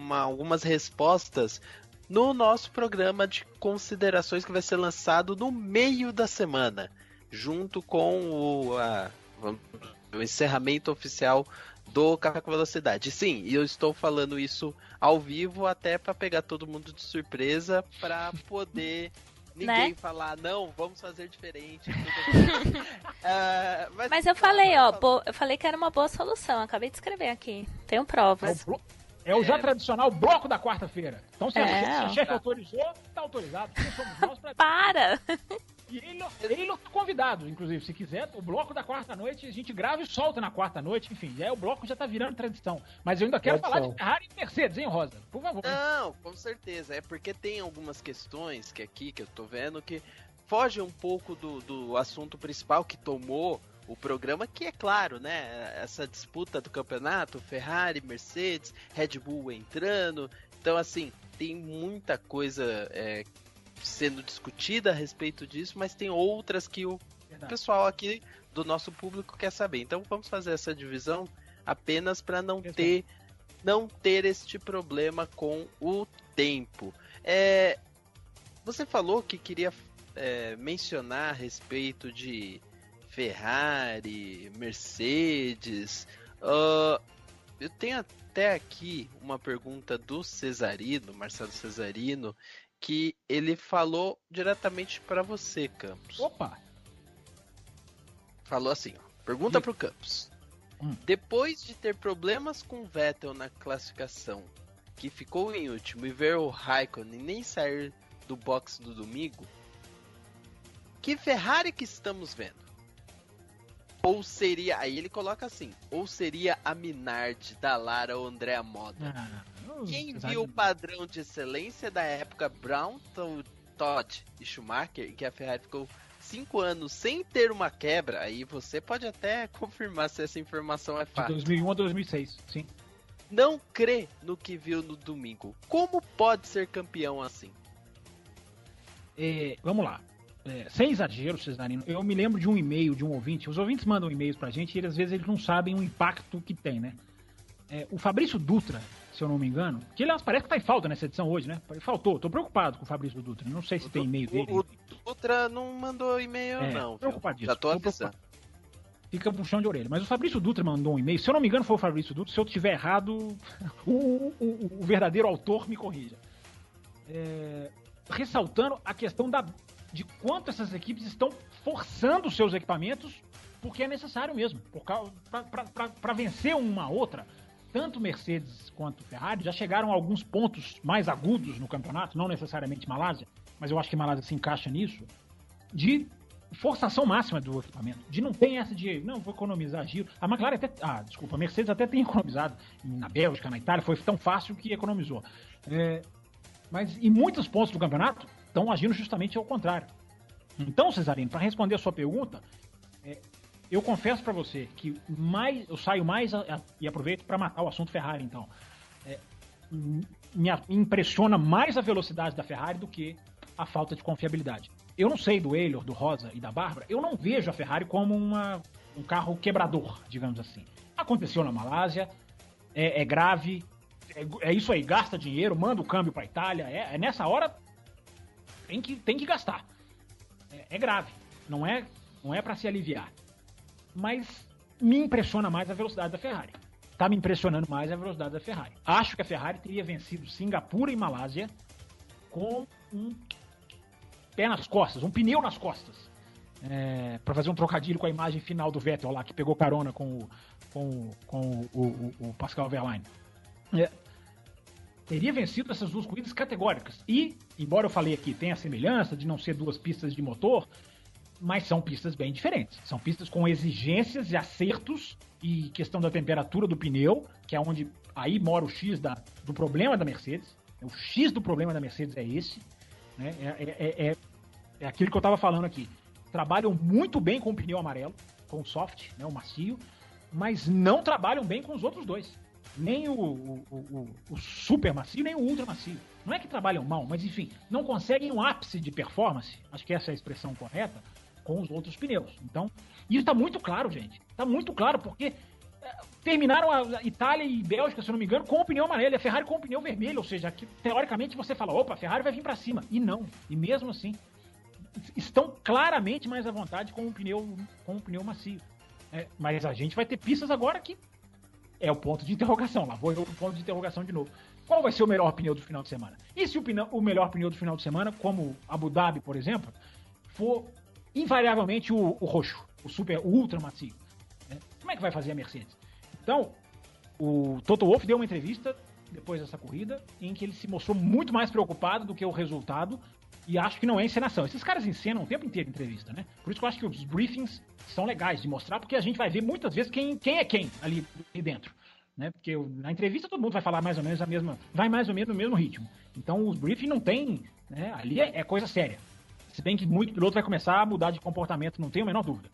algumas respostas no nosso programa de considerações que vai ser lançado no meio da semana, junto com o encerramento oficial do Café com Velocidade. Sim, e eu estou falando isso ao vivo até para pegar todo mundo de surpresa, para poder ninguém falar, não, vamos fazer diferente. Mas eu falei, eu falei que era uma boa solução, acabei de escrever aqui, tenho provas. É o já tradicional bloco da quarta-feira. Então, se a chefe autorizou, tá autorizado. Somos nós pra... Para! E ele tá convidado, inclusive, se quiser, o bloco da quarta-noite, a gente grava e solta na quarta-noite, enfim, o bloco já tá virando tradição. Mas eu ainda quero falar de Ferrari e Mercedes, hein, Rosa? Por favor. Não, com certeza, é porque tem algumas questões que eu tô vendo que fogem um pouco do assunto principal que tomou o programa, que é claro, né, essa disputa do campeonato, Ferrari, Mercedes, Red Bull entrando, então assim, tem muita coisa sendo discutida a respeito disso, mas tem outras que o pessoal aqui do nosso público quer saber. Então vamos fazer essa divisão apenas para não ter este problema com o tempo. Você falou que queria mencionar a respeito de Ferrari, Mercedes. Eu tenho até aqui uma pergunta do Cesarino, Marcelo Cesarino, que ele falou diretamente para você, Campos. Opa! Falou assim, ó, pergunta pro Campos. Depois de ter problemas com Vettel na classificação, que ficou em último, e ver o Raikkonen nem sair do box do domingo, que Ferrari que estamos vendo? Ou seria, aí ele coloca assim, ou seria a Minardi, da Lara ou Andrea Moda? Quem viu o padrão de excelência da época Brown, Todd e Schumacher, que a Ferrari ficou 5 anos sem ter uma quebra, aí você pode até confirmar se essa informação é fato. De 2001 a 2006, sim. Não crê no que viu no domingo. Como pode ser campeão assim? Vamos lá. Sem exagero, Cesarino, eu me lembro de um e-mail de um ouvinte. Os ouvintes mandam e-mails pra gente e às vezes eles não sabem o impacto que tem, né? O Fabrício Dutra, se eu não me engano, que ele parece que tá em falta nessa edição hoje, né? Faltou, tô preocupado com o Fabrício Dutra. Não sei se tem e-mail dele. O Dutra não mandou e-mail, não. Preocupadíssimo. Já tô avisando. Fica puxão de orelha. Mas o Fabrício Dutra mandou um e-mail. Se eu não me engano, foi o Fabrício Dutra. Se eu estiver errado, o verdadeiro autor me corrija. Ressaltando a questão de quanto essas equipes estão forçando os seus equipamentos, porque é necessário mesmo. Para vencer uma outra, tanto Mercedes quanto Ferrari já chegaram a alguns pontos mais agudos no campeonato, não necessariamente Malásia, mas eu acho que Malásia se encaixa nisso, de forçação máxima do equipamento. De não tem essa de, não, vou economizar giro. A McLaren até, a Mercedes até tem economizado na Bélgica, na Itália, foi tão fácil que economizou. Mas em muitos pontos do campeonato estão agindo justamente ao contrário. Então, Cesarino, para responder a sua pergunta, eu confesso para você que eu saio mais e aproveito para matar o assunto Ferrari, então. Me impressiona mais a velocidade da Ferrari do que a falta de confiabilidade. Eu não sei do Eilor, do Rosa e da Bárbara, eu não vejo a Ferrari como um carro quebrador, digamos assim. Aconteceu na Malásia, é grave, é isso aí, gasta dinheiro, manda o câmbio para a Itália, nessa hora tem que gastar. É grave, não é para se aliviar. Mas me impressiona mais a velocidade da Ferrari. Tá me impressionando mais a velocidade da Ferrari. Acho que a Ferrari teria vencido Singapura e Malásia com um pé nas costas, um pneu nas costas. Para fazer um trocadilho com a imagem final do Vettel lá, que pegou carona com o Pascal Wehrlein. Teria vencido essas duas corridas categóricas. E, embora eu falei aqui, tem a semelhança de não ser duas pistas de motor, mas são pistas bem diferentes. São pistas com exigências e acertos e questão da temperatura do pneu, que é onde aí mora o X do problema da Mercedes. O X do problema da Mercedes é esse. Né? É aquilo que eu estava falando aqui. Trabalham muito bem com o pneu amarelo, com o soft, né, o macio, mas não trabalham bem com os outros dois. Nem o super macio, nem o ultra macio. Não é que trabalham mal, mas enfim, não conseguem um ápice de performance, acho que essa é a expressão correta, com os outros pneus. Então, isso está muito claro, gente. Está muito claro, porque terminaram a Itália e Bélgica, se eu não me engano, com o pneu amarelo e a Ferrari com o pneu vermelho, ou seja, que, teoricamente você fala, opa, a Ferrari vai vir para cima. E não. E mesmo assim, estão claramente mais à vontade com o pneu macio. Mas a gente vai ter pistas agora que é o ponto de interrogação. Lá vou eu pro ponto de interrogação de novo. Qual vai ser o melhor pneu do final de semana? E se o melhor pneu do final de semana, como Abu Dhabi, por exemplo, for invariavelmente o roxo, o ultra macio? Como é que vai fazer a Mercedes? Então, o Toto Wolff deu uma entrevista depois dessa corrida em que ele se mostrou muito mais preocupado do que o resultado e acho que não é encenação. Esses caras encenam o tempo inteiro entrevista, né? Por isso que eu acho que os briefings são legais de mostrar, porque a gente vai ver muitas vezes quem é quem ali dentro, né? Porque na entrevista todo mundo vai falar mais ou menos vai mais ou menos no mesmo ritmo. Então os briefings não tem, né? Ali é coisa séria. Se bem que muito piloto vai começar a mudar de comportamento, não tenho a menor dúvida,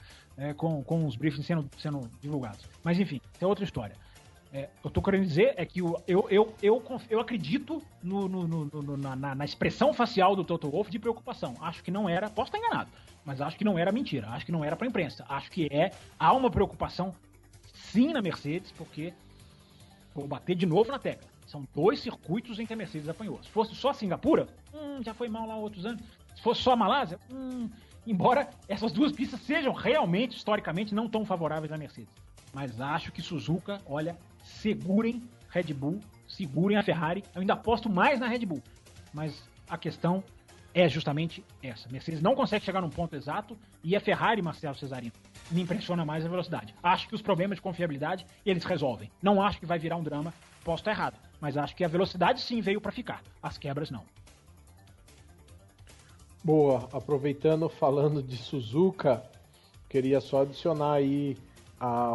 com os briefings sendo divulgados. Mas enfim, isso é outra história. eu tô querendo dizer é que eu acredito na expressão facial do Toto Wolff de preocupação. Acho que não era, posso estar enganado, mas acho que não era mentira, acho que não era pra imprensa. Acho que há uma preocupação sim na Mercedes, porque, vou bater de novo na tecla, são 2 circuitos em que a Mercedes apanhou. Se fosse só Singapura, já foi mal lá outros anos. Se fosse só a Malásia, embora essas 2 pistas sejam realmente, historicamente, não tão favoráveis à Mercedes. Mas acho que Suzuka, olha, segurem Red Bull, segurem a Ferrari. Eu ainda aposto mais na Red Bull. Mas a questão é justamente essa. Mercedes não consegue chegar num ponto exato e a Ferrari, Marcelo Cesarino, me impressiona mais a velocidade. Acho que os problemas de confiabilidade eles resolvem. Não acho que vai virar um drama, posso estar errado. Mas acho que a velocidade sim veio para ficar. As quebras não. Boa, aproveitando, falando de Suzuka, queria só adicionar aí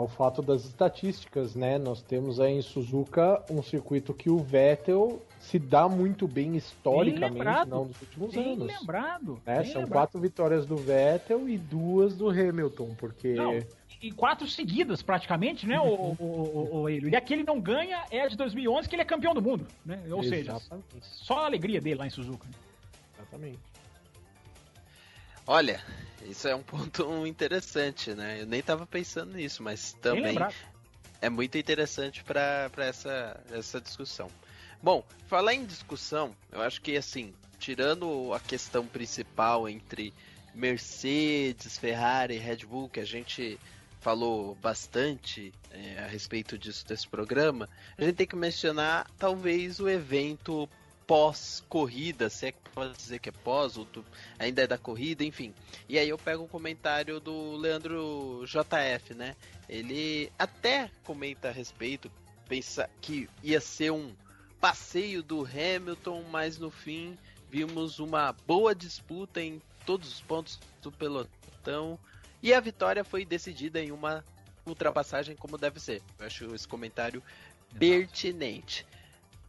o fato das estatísticas, né? Nós temos aí em Suzuka um circuito que o Vettel se dá muito bem historicamente, não nos últimos anos. Lembrado. São 4 vitórias do Vettel e 2 do Hamilton, porque... Não, e 4 seguidas praticamente, né? E a que ele não ganha é a de 2011, que ele é campeão do mundo, né? Ou seja, só a alegria dele lá em Suzuka. Né? Exatamente. Olha, isso é um ponto interessante, né? Eu nem tava pensando nisso, mas também é muito interessante para essa discussão. Bom, falar em discussão, eu acho que assim, tirando a questão principal entre Mercedes, Ferrari e Red Bull, que a gente falou bastante a respeito disso desse programa, a gente tem que mencionar talvez o evento pós-corrida, se é que pode dizer que é pós, ou ainda é da corrida, enfim. E aí eu pego um comentário do Leandro JF, né? Ele até comenta a respeito, pensa que ia ser um passeio do Hamilton, mas no fim vimos uma boa disputa em todos os pontos do pelotão e a vitória foi decidida em uma ultrapassagem como deve ser. Eu acho esse comentário pertinente.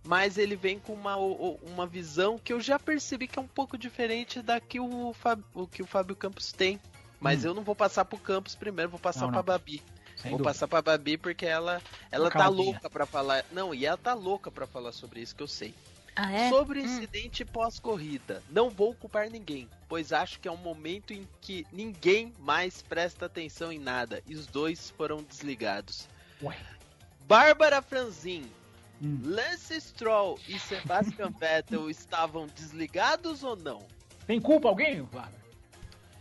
Mas ele vem com uma visão que eu já percebi que é um pouco diferente da que o Fábio Campos tem. Mas eu não vou passar pro Campos primeiro, vou passar pra Babi. Vou passar pra Babi porque ela tá louca pra falar. Não, e ela tá louca pra falar sobre isso, que eu sei. Ah, é? Sobre o incidente pós-corrida, não vou culpar ninguém, pois acho que é um momento em que ninguém mais presta atenção em nada. E os dois foram desligados. Ué. Bárbara Franzin, Lance Stroll e Sebastian Vettel estavam desligados ou não? Tem culpa alguém, Bárbara?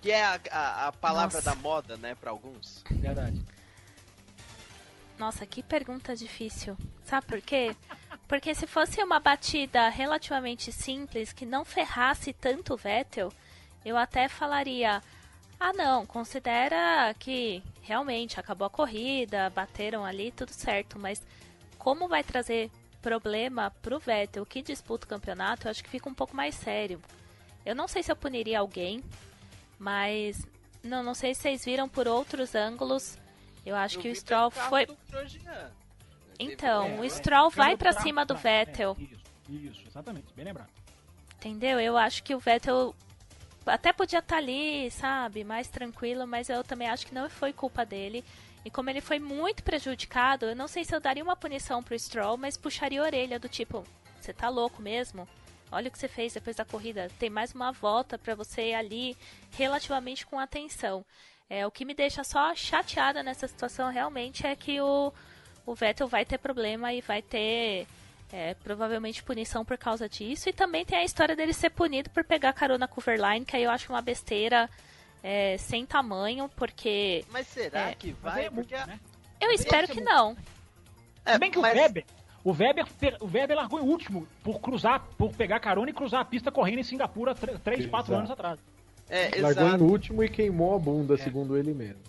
Que é a palavra da moda, né, para alguns. Verdade. Nossa, que pergunta difícil. Sabe por quê? Porque se fosse uma batida relativamente simples, que não ferrasse tanto o Vettel, eu até falaria: ah não, considera que realmente acabou a corrida, bateram ali, tudo certo, mas como vai trazer problema pro Vettel que disputa o campeonato, eu acho que fica um pouco mais sério. Eu não sei se eu puniria alguém, mas não sei se vocês viram por outros ângulos. Eu acho que o Stroll foi... Então, o Stroll vai pra cima do Vettel. Isso, exatamente, bem lembrado. Entendeu? Eu acho que o Vettel até podia estar ali, sabe, mais tranquilo, mas eu também acho que não foi culpa dele. E como ele foi muito prejudicado, eu não sei se eu daria uma punição pro Stroll, mas puxaria a orelha do tipo: você tá louco mesmo? Olha o que você fez depois da corrida. Tem mais uma volta pra você ir ali relativamente com atenção. O que me deixa só chateada nessa situação realmente é que o Vettel vai ter problema e vai ter provavelmente punição por causa disso. E também tem a história dele ser punido por pegar carona com o Verlaine, que aí eu acho uma besteira sem tamanho, porque... Mas será que vai? Porque... né? Eu espero que não. Se bem que o Weber largou em último por pegar carona e cruzar a pista correndo em Singapura 3, 4 anos atrás. Largou em último e queimou a bunda, segundo ele mesmo.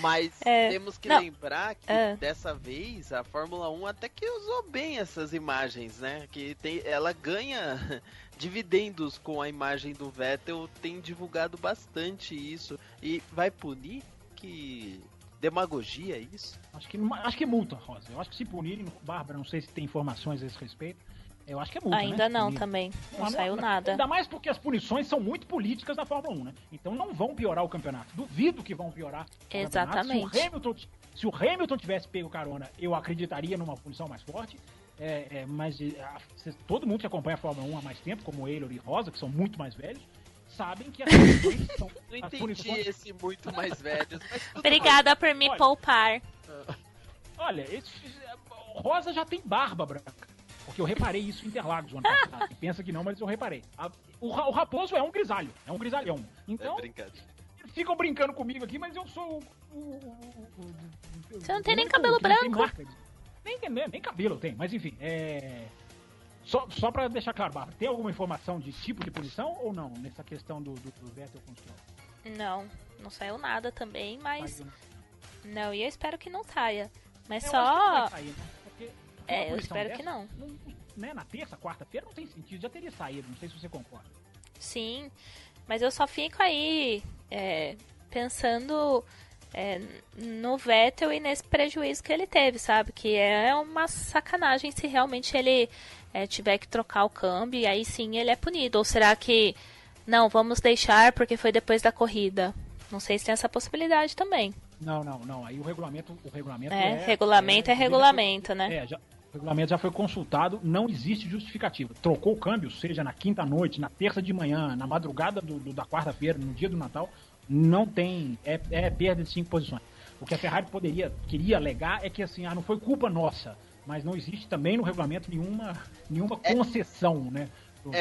Mas temos que lembrar que dessa vez a Fórmula 1 até que usou bem essas imagens, né? Que ela ganha dividendos com a imagem do Vettel, tem divulgado bastante isso. E vai punir? Que demagogia isso? Acho que multa, Rosa. Eu acho que se punirem, Bárbara, não sei se tem informações a esse respeito. Eu acho que é multa, ainda né? não, também. Não saiu nada. Ainda mais porque as punições são muito políticas na Fórmula 1, né? Então não vão piorar o campeonato. Duvido que vão piorar o Exatamente. campeonato. Se o Hamilton tivesse pego carona, eu acreditaria numa punição mais forte. Mas todo mundo que acompanha a Fórmula 1 há mais tempo, como Eilor e Rosa, que são muito mais velhos, sabem que as punições são... Não entendi esse muito mais velhos. Obrigada por me poupar. Olha, Rosa já tem barba branca. Porque eu reparei isso em Interlagos no ano passado. E pensa que não, mas eu reparei. O Raposo é um grisalho. É um grisalhão. Então, ficam brincando comigo aqui, mas eu sou Você não tem nem cabelo branco. Nem cabelo eu tenho, mas enfim. Só pra deixar claro, Bárbara, tem alguma informação de tipo de punição ou não? Nessa questão do Vettel com o Stroll? Não saiu nada também, mas... Saiu, né? Não, e eu espero que não saia. Mas Eu só... acho que não vai sair, né? Porque eu espero que não. Né, na terça, quarta-feira não tem sentido, já teria saído, não sei se você concorda. Sim, mas eu só fico aí pensando no Vettel e nesse prejuízo que ele teve, sabe? Que é uma sacanagem se realmente ele tiver que trocar o câmbio e aí sim ele é punido. Ou será que não, vamos deixar porque foi depois da corrida? Não sei se tem essa possibilidade também. Não. Aí o regulamento regulamento é regulamento, né? O regulamento já foi consultado, não existe justificativa. Trocou o câmbio, seja na quinta-noite, na terça de manhã, na madrugada da quarta-feira, no dia do Natal, não tem, perda de 5 posições. O que a Ferrari queria alegar é que assim, não foi culpa nossa, mas não existe também no regulamento nenhuma concessão, né?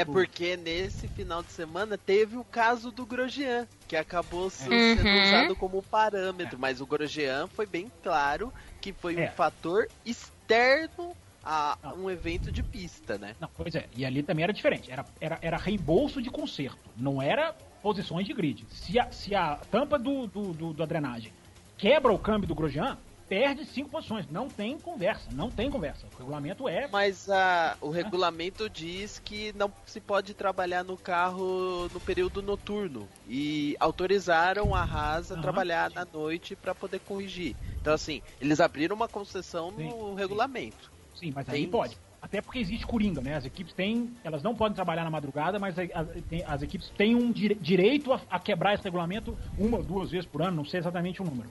Porque nesse final de semana teve o caso do Grosjean, que acabou sendo usado como parâmetro, mas o Grosjean foi bem claro que foi um fator externo a um evento de pista, né? Não, pois é, e ali também era diferente, era reembolso de conserto, não era posições de grid. Se a tampa da drenagem quebra o câmbio do Grosjean, perde 5 posições. Não tem conversa. O regulamento Mas o regulamento diz que não se pode trabalhar no carro no período noturno. E autorizaram a Haas a trabalhar na noite para poder corrigir. Então, assim, eles abriram uma concessão no regulamento. Sim, mas aí pode. Até porque existe coringa, né? As equipes elas não podem trabalhar na madrugada, mas as equipes têm um direito a quebrar esse regulamento 1 ou 2 vezes por ano, não sei exatamente o número.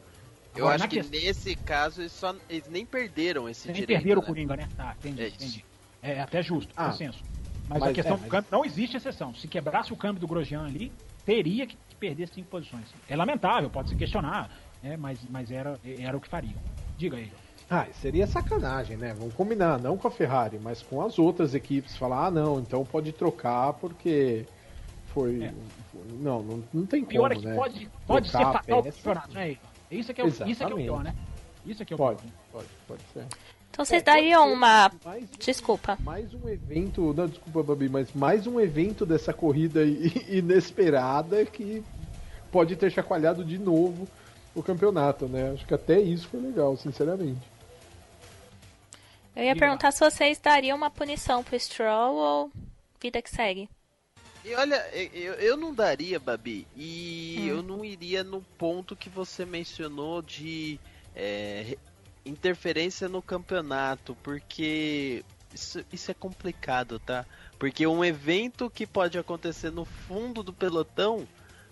Eu acho que nesse caso eles nem perderam esse direito. Nem perderam o Coringa, né? Tá, entendi. É até justo, consenso. Mas a questão do câmbio, não existe exceção. Se quebrasse o câmbio do Grosjean ali, teria que perder 5 posições. É lamentável, pode se questionar, né? Mas era o que fariam. Diga aí. Seria sacanagem, né? Vamos combinar, não com a Ferrari, mas com as outras equipes. Falar, não, então pode trocar porque foi... Não tem como, pior é que né? pode ser fatal pro campeonato, né? Isso é que é o pior, né? Isso é que é o pode, pior. Pode ser. Então vocês dariam uma... Desculpa. Mais um evento... Não, desculpa, Babi, mas mais um evento dessa corrida inesperada que pode ter chacoalhado de novo o campeonato, né? Acho que até isso foi legal, sinceramente. Eu ia perguntar se vocês dariam uma punição pro Stroll ou vida que segue. E olha, eu não daria, Babi, e eu não iria no ponto que você mencionou de interferência no campeonato, porque isso é complicado, tá? Porque um evento que pode acontecer no fundo do pelotão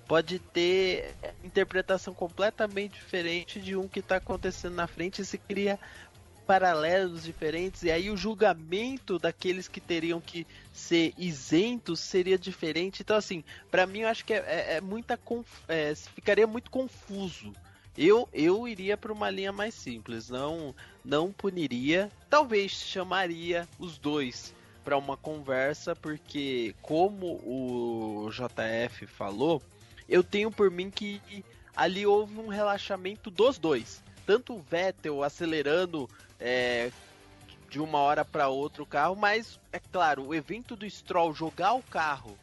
pode ter interpretação completamente diferente de um que está acontecendo na frente e se cria paralelos diferentes, e aí o julgamento daqueles que teriam que ser isentos seria diferente. Então, assim, pra mim eu acho que ficaria muito confuso. Eu iria para uma linha mais simples, não puniria, talvez chamaria os dois para uma conversa, porque como o JF falou, eu tenho por mim que ali houve um relaxamento dos dois. Tanto o Vettel acelerando de uma hora para outra o carro, mas é claro, o evento do Stroll jogar o carro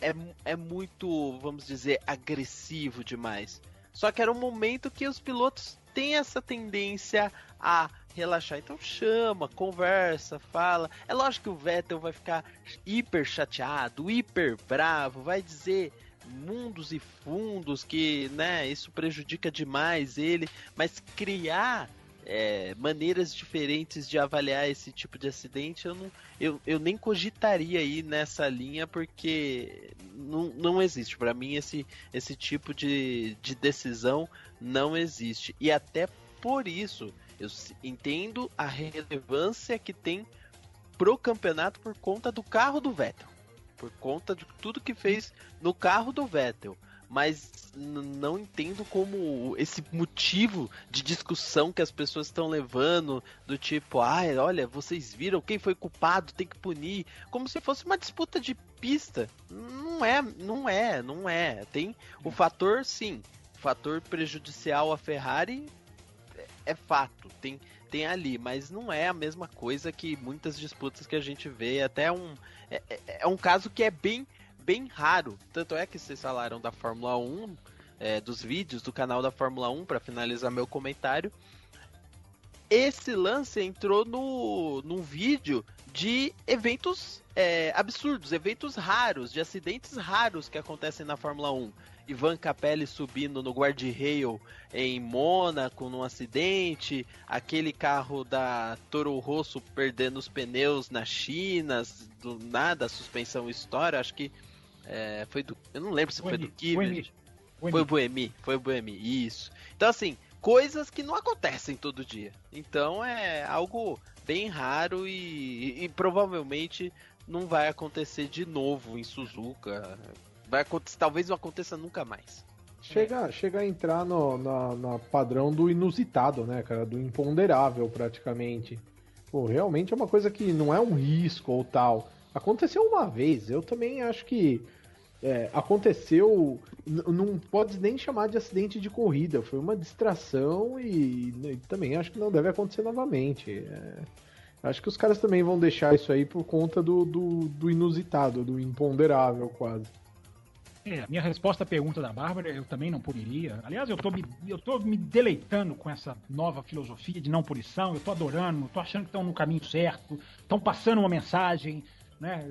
é muito, vamos dizer, agressivo demais. Só que era um momento que os pilotos têm essa tendência a relaxar. Então chama, conversa, fala. É lógico que o Vettel vai ficar hiper chateado, hiper bravo, vai dizer mundos e fundos que, né, isso prejudica demais ele, mas criar maneiras diferentes de avaliar esse tipo de acidente, eu nem cogitaria aí nessa linha, porque não existe. Para mim esse tipo de decisão não existe. E até por isso. Eu entendo a relevância que tem pro campeonato por conta do carro do Vettel. Por conta de tudo que fez no carro do Vettel. Mas não entendo como esse motivo de discussão que as pessoas estão levando, do tipo, olha, vocês viram quem foi culpado, tem que punir, como se fosse uma disputa de pista. Não é. Tem o fator, sim, o fator prejudicial à Ferrari é fato, tem ali, mas não é a mesma coisa que muitas disputas que a gente vê, até é um caso que é bem raro. Tanto é que vocês falaram da Fórmula 1, dos vídeos do canal da Fórmula 1, para finalizar meu comentário. Esse lance entrou num vídeo de eventos absurdos, eventos raros, de acidentes raros que acontecem na Fórmula 1. Ivan Capelli subindo no guardrail em Mônaco num acidente, aquele carro da Toro Rosso perdendo os pneus na China, do nada a suspensão estoura, acho que foi do... Eu não lembro se foi do Kvyat. Foi o Buemi, isso. Então, assim, coisas que não acontecem todo dia. Então, é algo bem raro e provavelmente não vai acontecer de novo em Suzuka. Vai acontecer, talvez não aconteça nunca mais. Chega a entrar no padrão do inusitado, né, cara? Do imponderável, praticamente. Pô, realmente é uma coisa que não é um risco ou tal. Aconteceu uma vez, eu também acho que aconteceu, não pode nem chamar de acidente de corrida, foi uma distração e também acho que não deve acontecer novamente. Acho que os caras também vão deixar isso aí por conta do inusitado, do imponderável quase. Minha resposta à pergunta da Bárbara, eu também não puniria. Aliás, eu tô me deleitando com essa nova filosofia de não punição, eu tô adorando, tô achando que estão no caminho certo, estão passando uma mensagem, né?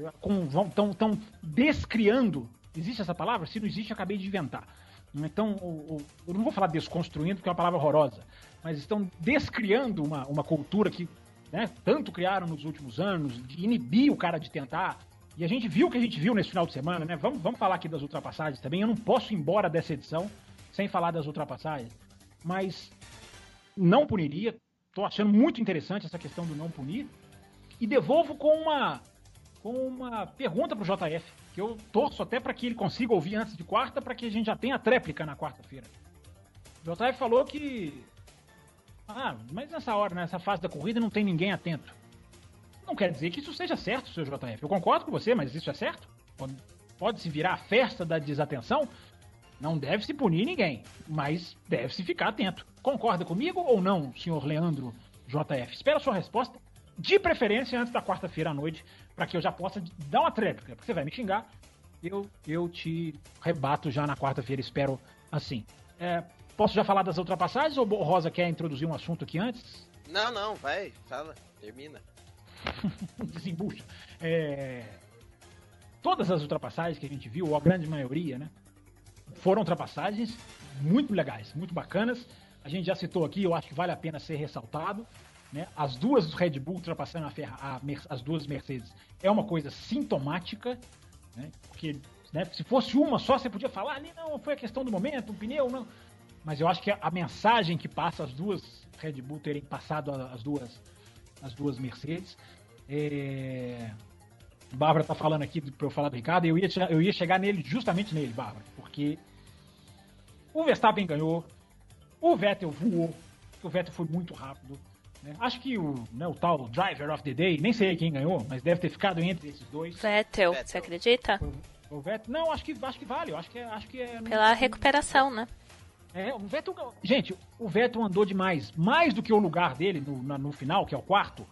Estão descriando. Existe essa palavra? Se não existe, eu acabei de inventar. Então, eu não vou falar desconstruindo, porque é uma palavra horrorosa, mas estão descriando uma cultura que, né, tanto criaram nos últimos anos, de inibir o cara de tentar. E a gente viu o que a gente viu nesse final de semana, né? Vamos falar aqui das ultrapassagens também. Eu não posso ir embora dessa edição sem falar das ultrapassagens. Mas não puniria. Tô achando muito interessante essa questão do não punir. E devolvo com uma pergunta pro JF, que eu torço até para que ele consiga ouvir antes de quarta, para que a gente já tenha a tréplica na quarta-feira. O JF falou que... mas nessa hora, nessa fase da corrida, não tem ninguém atento. Não quer dizer que isso seja certo, seu JF. Eu concordo com você, mas isso é certo? Pode-se virar a festa da desatenção? Não deve-se punir ninguém, mas deve-se ficar atento. Concorda comigo ou não, senhor Leandro JF? Espero a sua resposta, de preferência antes da quarta-feira à noite, para que eu já possa dar uma tréplica. Porque você vai me xingar, eu te rebato já na quarta-feira, espero assim. Posso já falar das ultrapassagens ou o Rosa quer introduzir um assunto aqui antes? Não, vai, fala, termina. Desembucha. Todas as ultrapassagens que a gente viu, ou a grande maioria, né, foram ultrapassagens muito legais, muito bacanas. A gente já citou aqui, eu acho que vale a pena ser ressaltado, né? As duas Red Bull ultrapassando as duas Mercedes é uma coisa sintomática, né? Porque, né, se fosse uma só, você podia falar ali, não, foi a questão do momento, um pneu, não. Mas eu acho que a mensagem que passa as duas Red Bull terem passado as duas Mercedes. Bárbara tá falando aqui pra eu falar do Ricardo, e eu ia chegar justamente nele, Bárbara, porque o Verstappen ganhou, o Vettel voou, o Vettel foi muito rápido, né? Acho que o tal Driver of the Day, nem sei quem ganhou, mas deve ter ficado entre esses dois. Vettel, você acredita? O Vettel, não, acho que vale, acho que é pela recuperação, né? O Vettel, gente, o Vettel andou demais, mais do que o lugar dele no final, que é o quarto.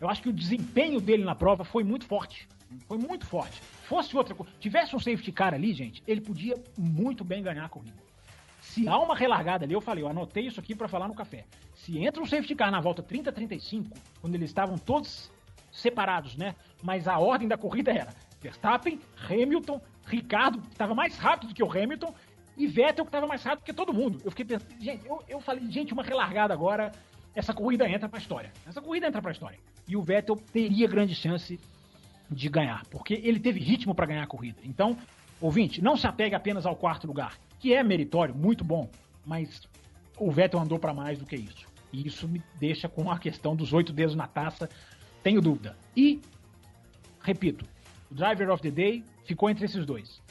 Eu acho que o desempenho dele na prova foi muito forte. Foi muito forte. Fosse outra coisa, tivesse um safety car ali, gente, ele podia muito bem ganhar a corrida. Se há uma relargada ali, eu anotei isso aqui pra falar no café. Se entra um safety car na volta 30-35, quando eles estavam todos separados, né? Mas a ordem da corrida era Verstappen, Hamilton, Ricardo, que estava mais rápido do que o Hamilton, e Vettel, que estava mais rápido que todo mundo. Eu fiquei pensando, gente, eu falei, gente, uma relargada agora, essa corrida entra pra história. E o Vettel teria grande chance de ganhar, porque ele teve ritmo para ganhar a corrida. Então, ouvinte, não se apegue apenas ao quarto lugar, que é meritório, muito bom, mas o Vettel andou para mais do que isso. E isso me deixa com a questão dos 8 dedos na taça, tenho dúvida. E, repito, o Driver of the Day ficou entre esses dois.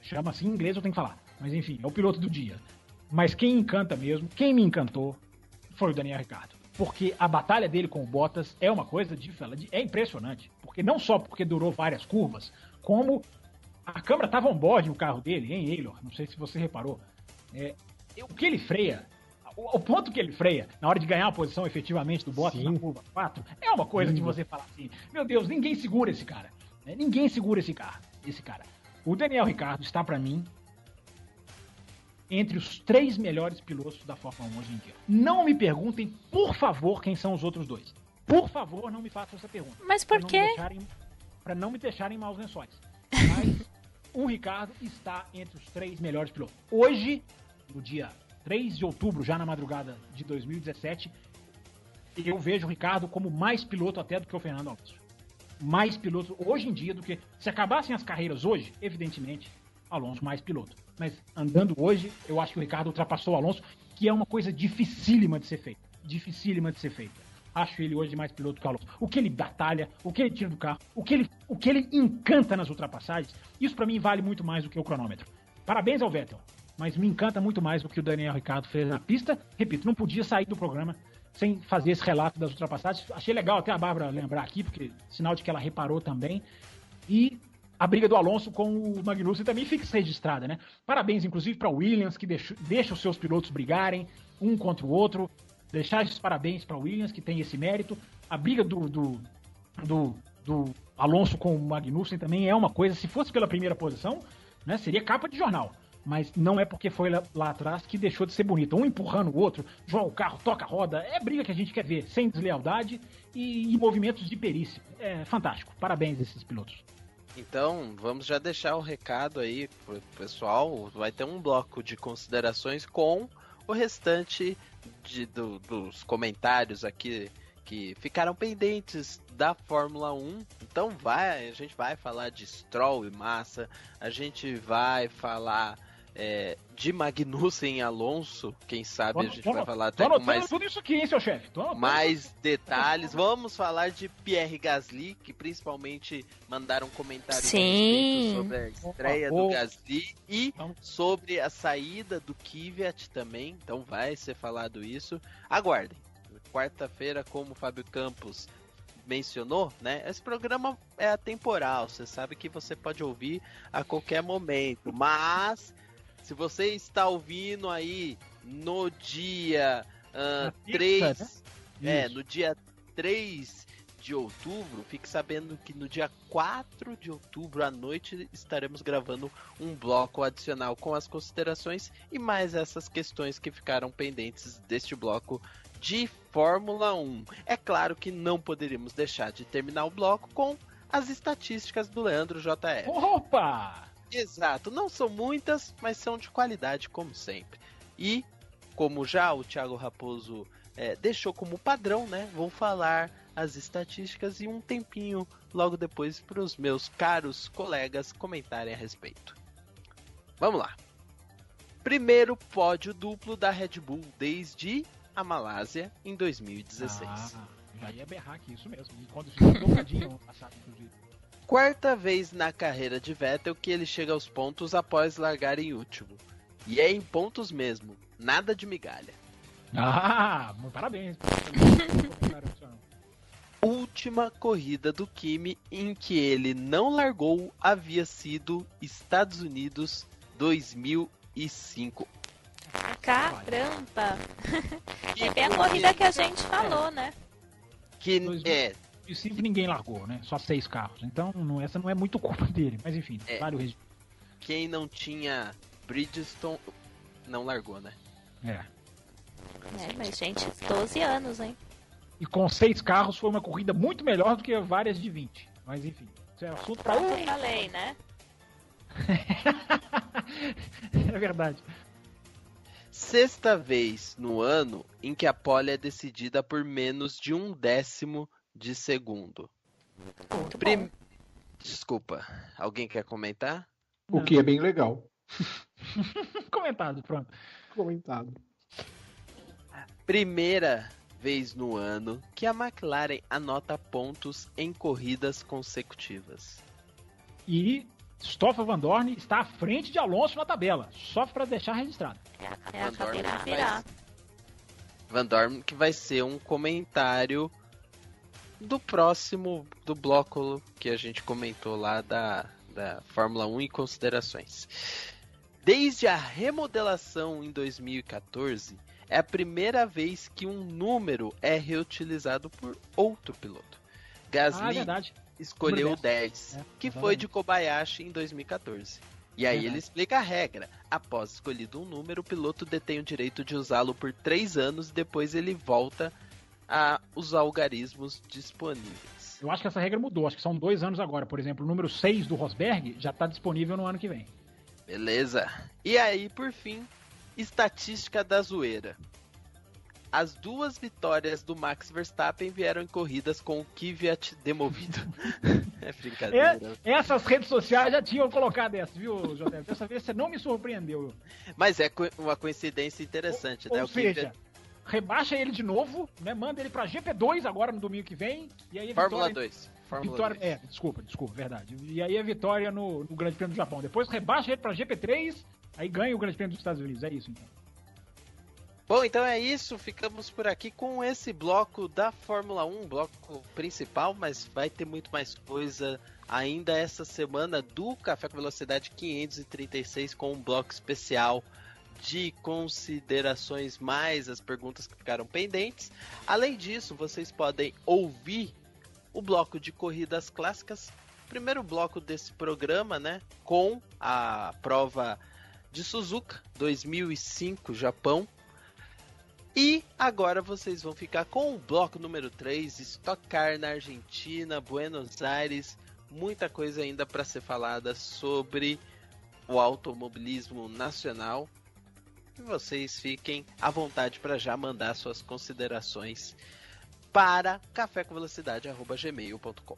Chama assim em inglês, eu tenho que falar. Mas enfim, é o piloto do dia. Mas quem encanta mesmo, quem me encantou, foi o Daniel Ricciardo. Porque a batalha dele com o Bottas é uma coisa é impressionante. Porque não só porque durou várias curvas, como a câmera estava on board no carro dele, em Eilor, não sei se você reparou. O que ele freia, o ponto que ele freia, na hora de ganhar a posição efetivamente do Bottas na curva 4, é uma coisa de você falar assim, meu Deus, ninguém segura esse cara. Ninguém segura esse cara. O Daniel Ricciardo está, para mim, entre os 3 melhores pilotos da Fórmula 1 hoje em dia. Não me perguntem, por favor, quem são os outros 2. Por favor, não me façam essa pergunta. Mas por quê? Para não me deixarem maus lençóis. Mas o Ricciardo está entre os 3 melhores pilotos. Hoje, no dia 3 de outubro, já na madrugada de 2017, eu vejo o Ricciardo como mais piloto até do que o Fernando Alonso. Mais piloto hoje em dia do que... Se acabassem as carreiras hoje, evidentemente, Alonso mais piloto. Mas andando hoje, eu acho que o Ricciardo ultrapassou o Alonso, que é uma coisa dificílima de ser feita. Acho ele hoje mais piloto que o Alonso. O que ele batalha, o que ele tira do carro, o que ele encanta nas ultrapassagens, isso pra mim vale muito mais do que o cronômetro. Parabéns ao Vettel, mas me encanta muito mais do que o Daniel Ricciardo fez na pista. Repito, não podia sair do programa sem fazer esse relato das ultrapassagens. Achei legal até a Bárbara lembrar aqui, porque sinal de que ela reparou também. E a briga do Alonso com o Magnussen também fica registrada, né? Parabéns, inclusive, para o Williams, que deixa os seus pilotos brigarem um contra o outro. Deixar esses parabéns para o Williams, que tem esse mérito. A briga do Alonso com o Magnussen também é uma coisa, se fosse pela primeira posição, né, seria capa de jornal. Mas não é porque foi lá atrás que deixou de ser bonito. Um empurrando o outro, joga o carro, toca a roda. É briga que a gente quer ver, sem deslealdade e movimentos de perícia. É fantástico. Parabéns a esses pilotos. Então, vamos já deixar o recado aí pro pessoal. Vai ter um bloco de considerações com o restante dos comentários aqui que ficaram pendentes da Fórmula 1. Então a gente vai falar de Stroll e Massa, a gente vai falar de Magnussen e Alonso, quem sabe a gente vai falar até com mais, tudo isso aqui, hein, seu chefe? mais detalhes. Vamos falar de Pierre Gasly, que principalmente mandaram comentários a respeito sobre a estreia do Gasly e sobre a saída do Kvyat também, então vai ser falado isso. Aguardem. Quarta-feira, como o Fábio Campos mencionou, né? Esse programa é atemporal, você sabe que você pode ouvir a qualquer momento, mas se você está ouvindo aí no dia 3, né? No dia 3 de outubro, fique sabendo que no dia 4 de outubro à noite estaremos gravando um bloco adicional com as considerações e mais essas questões que ficaram pendentes deste bloco de Fórmula 1. É claro que não poderíamos deixar de terminar o bloco com as estatísticas do Leandro JR. Opa! Exato, não são muitas, mas são de qualidade, como sempre. E, como já o Thiago Raposo deixou como padrão, né? Vou falar as estatísticas e um tempinho logo depois para os meus caros colegas comentarem a respeito. Vamos lá. Primeiro pódio duplo da Red Bull desde a Malásia em 2016. Já ia berrar aqui, isso mesmo. E quando fizer um trocadinho no passado, inclusive. Quarta vez na carreira de Vettel que ele chega aos pontos após largar em último. E é em pontos mesmo, nada de migalha. Parabéns. Última corrida do Kimi em que ele não largou havia sido Estados Unidos 2005. Caramba! É bem a corrida que a gente falou, né? Que 2005 ninguém largou, né? Só 6 carros. Então essa não é muito culpa dele. Mas enfim, vale o registro. Quem não tinha Bridgestone não largou, né? Mas gente, 12 anos, hein? E com 6 carros foi uma corrida muito melhor do que várias de 20. Mas enfim, isso é assunto pra eu falei, né? É verdade. Sexta vez no ano em que a pole é decidida por menos de 1/10 de segundo. Desculpa, alguém quer comentar? O que é bem legal. Comentado, pronto. Comentado. Primeira vez no ano que a McLaren anota pontos em corridas consecutivas. E Stoffel Van Dorn está à frente de Alonso na tabela, só para deixar registrado. Acabei de virar. Van Dorn, que vai ser um comentário do próximo, do bloco que a gente comentou lá da Fórmula 1 e considerações. Desde a remodelação em 2014, é a primeira vez que um número é reutilizado por outro piloto. Gasly escolheu o 10, que foi de Kobayashi em 2014. E aí ele explica a regra. Após escolhido um número, o piloto detém o direito de usá-lo por 3 anos e depois ele volta a usar algarismos disponíveis. Eu acho que essa regra mudou, acho que são 2 anos agora. Por exemplo, o número 6 do Rosberg já está disponível no ano que vem. Beleza. E aí, por fim, estatística da zoeira. As 2 vitórias do Max Verstappen vieram em corridas com o Kvyat demovido. É brincadeira. Essas redes sociais já tinham colocado essa, viu, JF? Dessa vez você não me surpreendeu. Mas é uma coincidência interessante, né? Ou seja, rebaixa ele de novo, né? Manda ele pra GP2 agora no domingo que vem. E aí Fórmula 2. Vitória, desculpa, verdade. E aí a vitória no Grande Prêmio do Japão. Depois rebaixa ele pra GP3, aí ganha o Grande Prêmio dos Estados Unidos. É isso, então. Bom, então é isso. Ficamos por aqui com esse bloco da Fórmula 1, bloco principal, mas vai ter muito mais coisa ainda essa semana do Café com Velocidade 536 com um bloco especial de considerações mais as perguntas que ficaram pendentes. Além disso, vocês podem ouvir o bloco de corridas clássicas, primeiro bloco desse programa, né, com a prova de Suzuka 2005 Japão. E agora vocês vão ficar com o bloco número 3, Stock Car na Argentina, Buenos Aires, muita coisa ainda para ser falada sobre o automobilismo nacional. E vocês fiquem à vontade para já mandar suas considerações para cafécomvelocidade@gmail.com.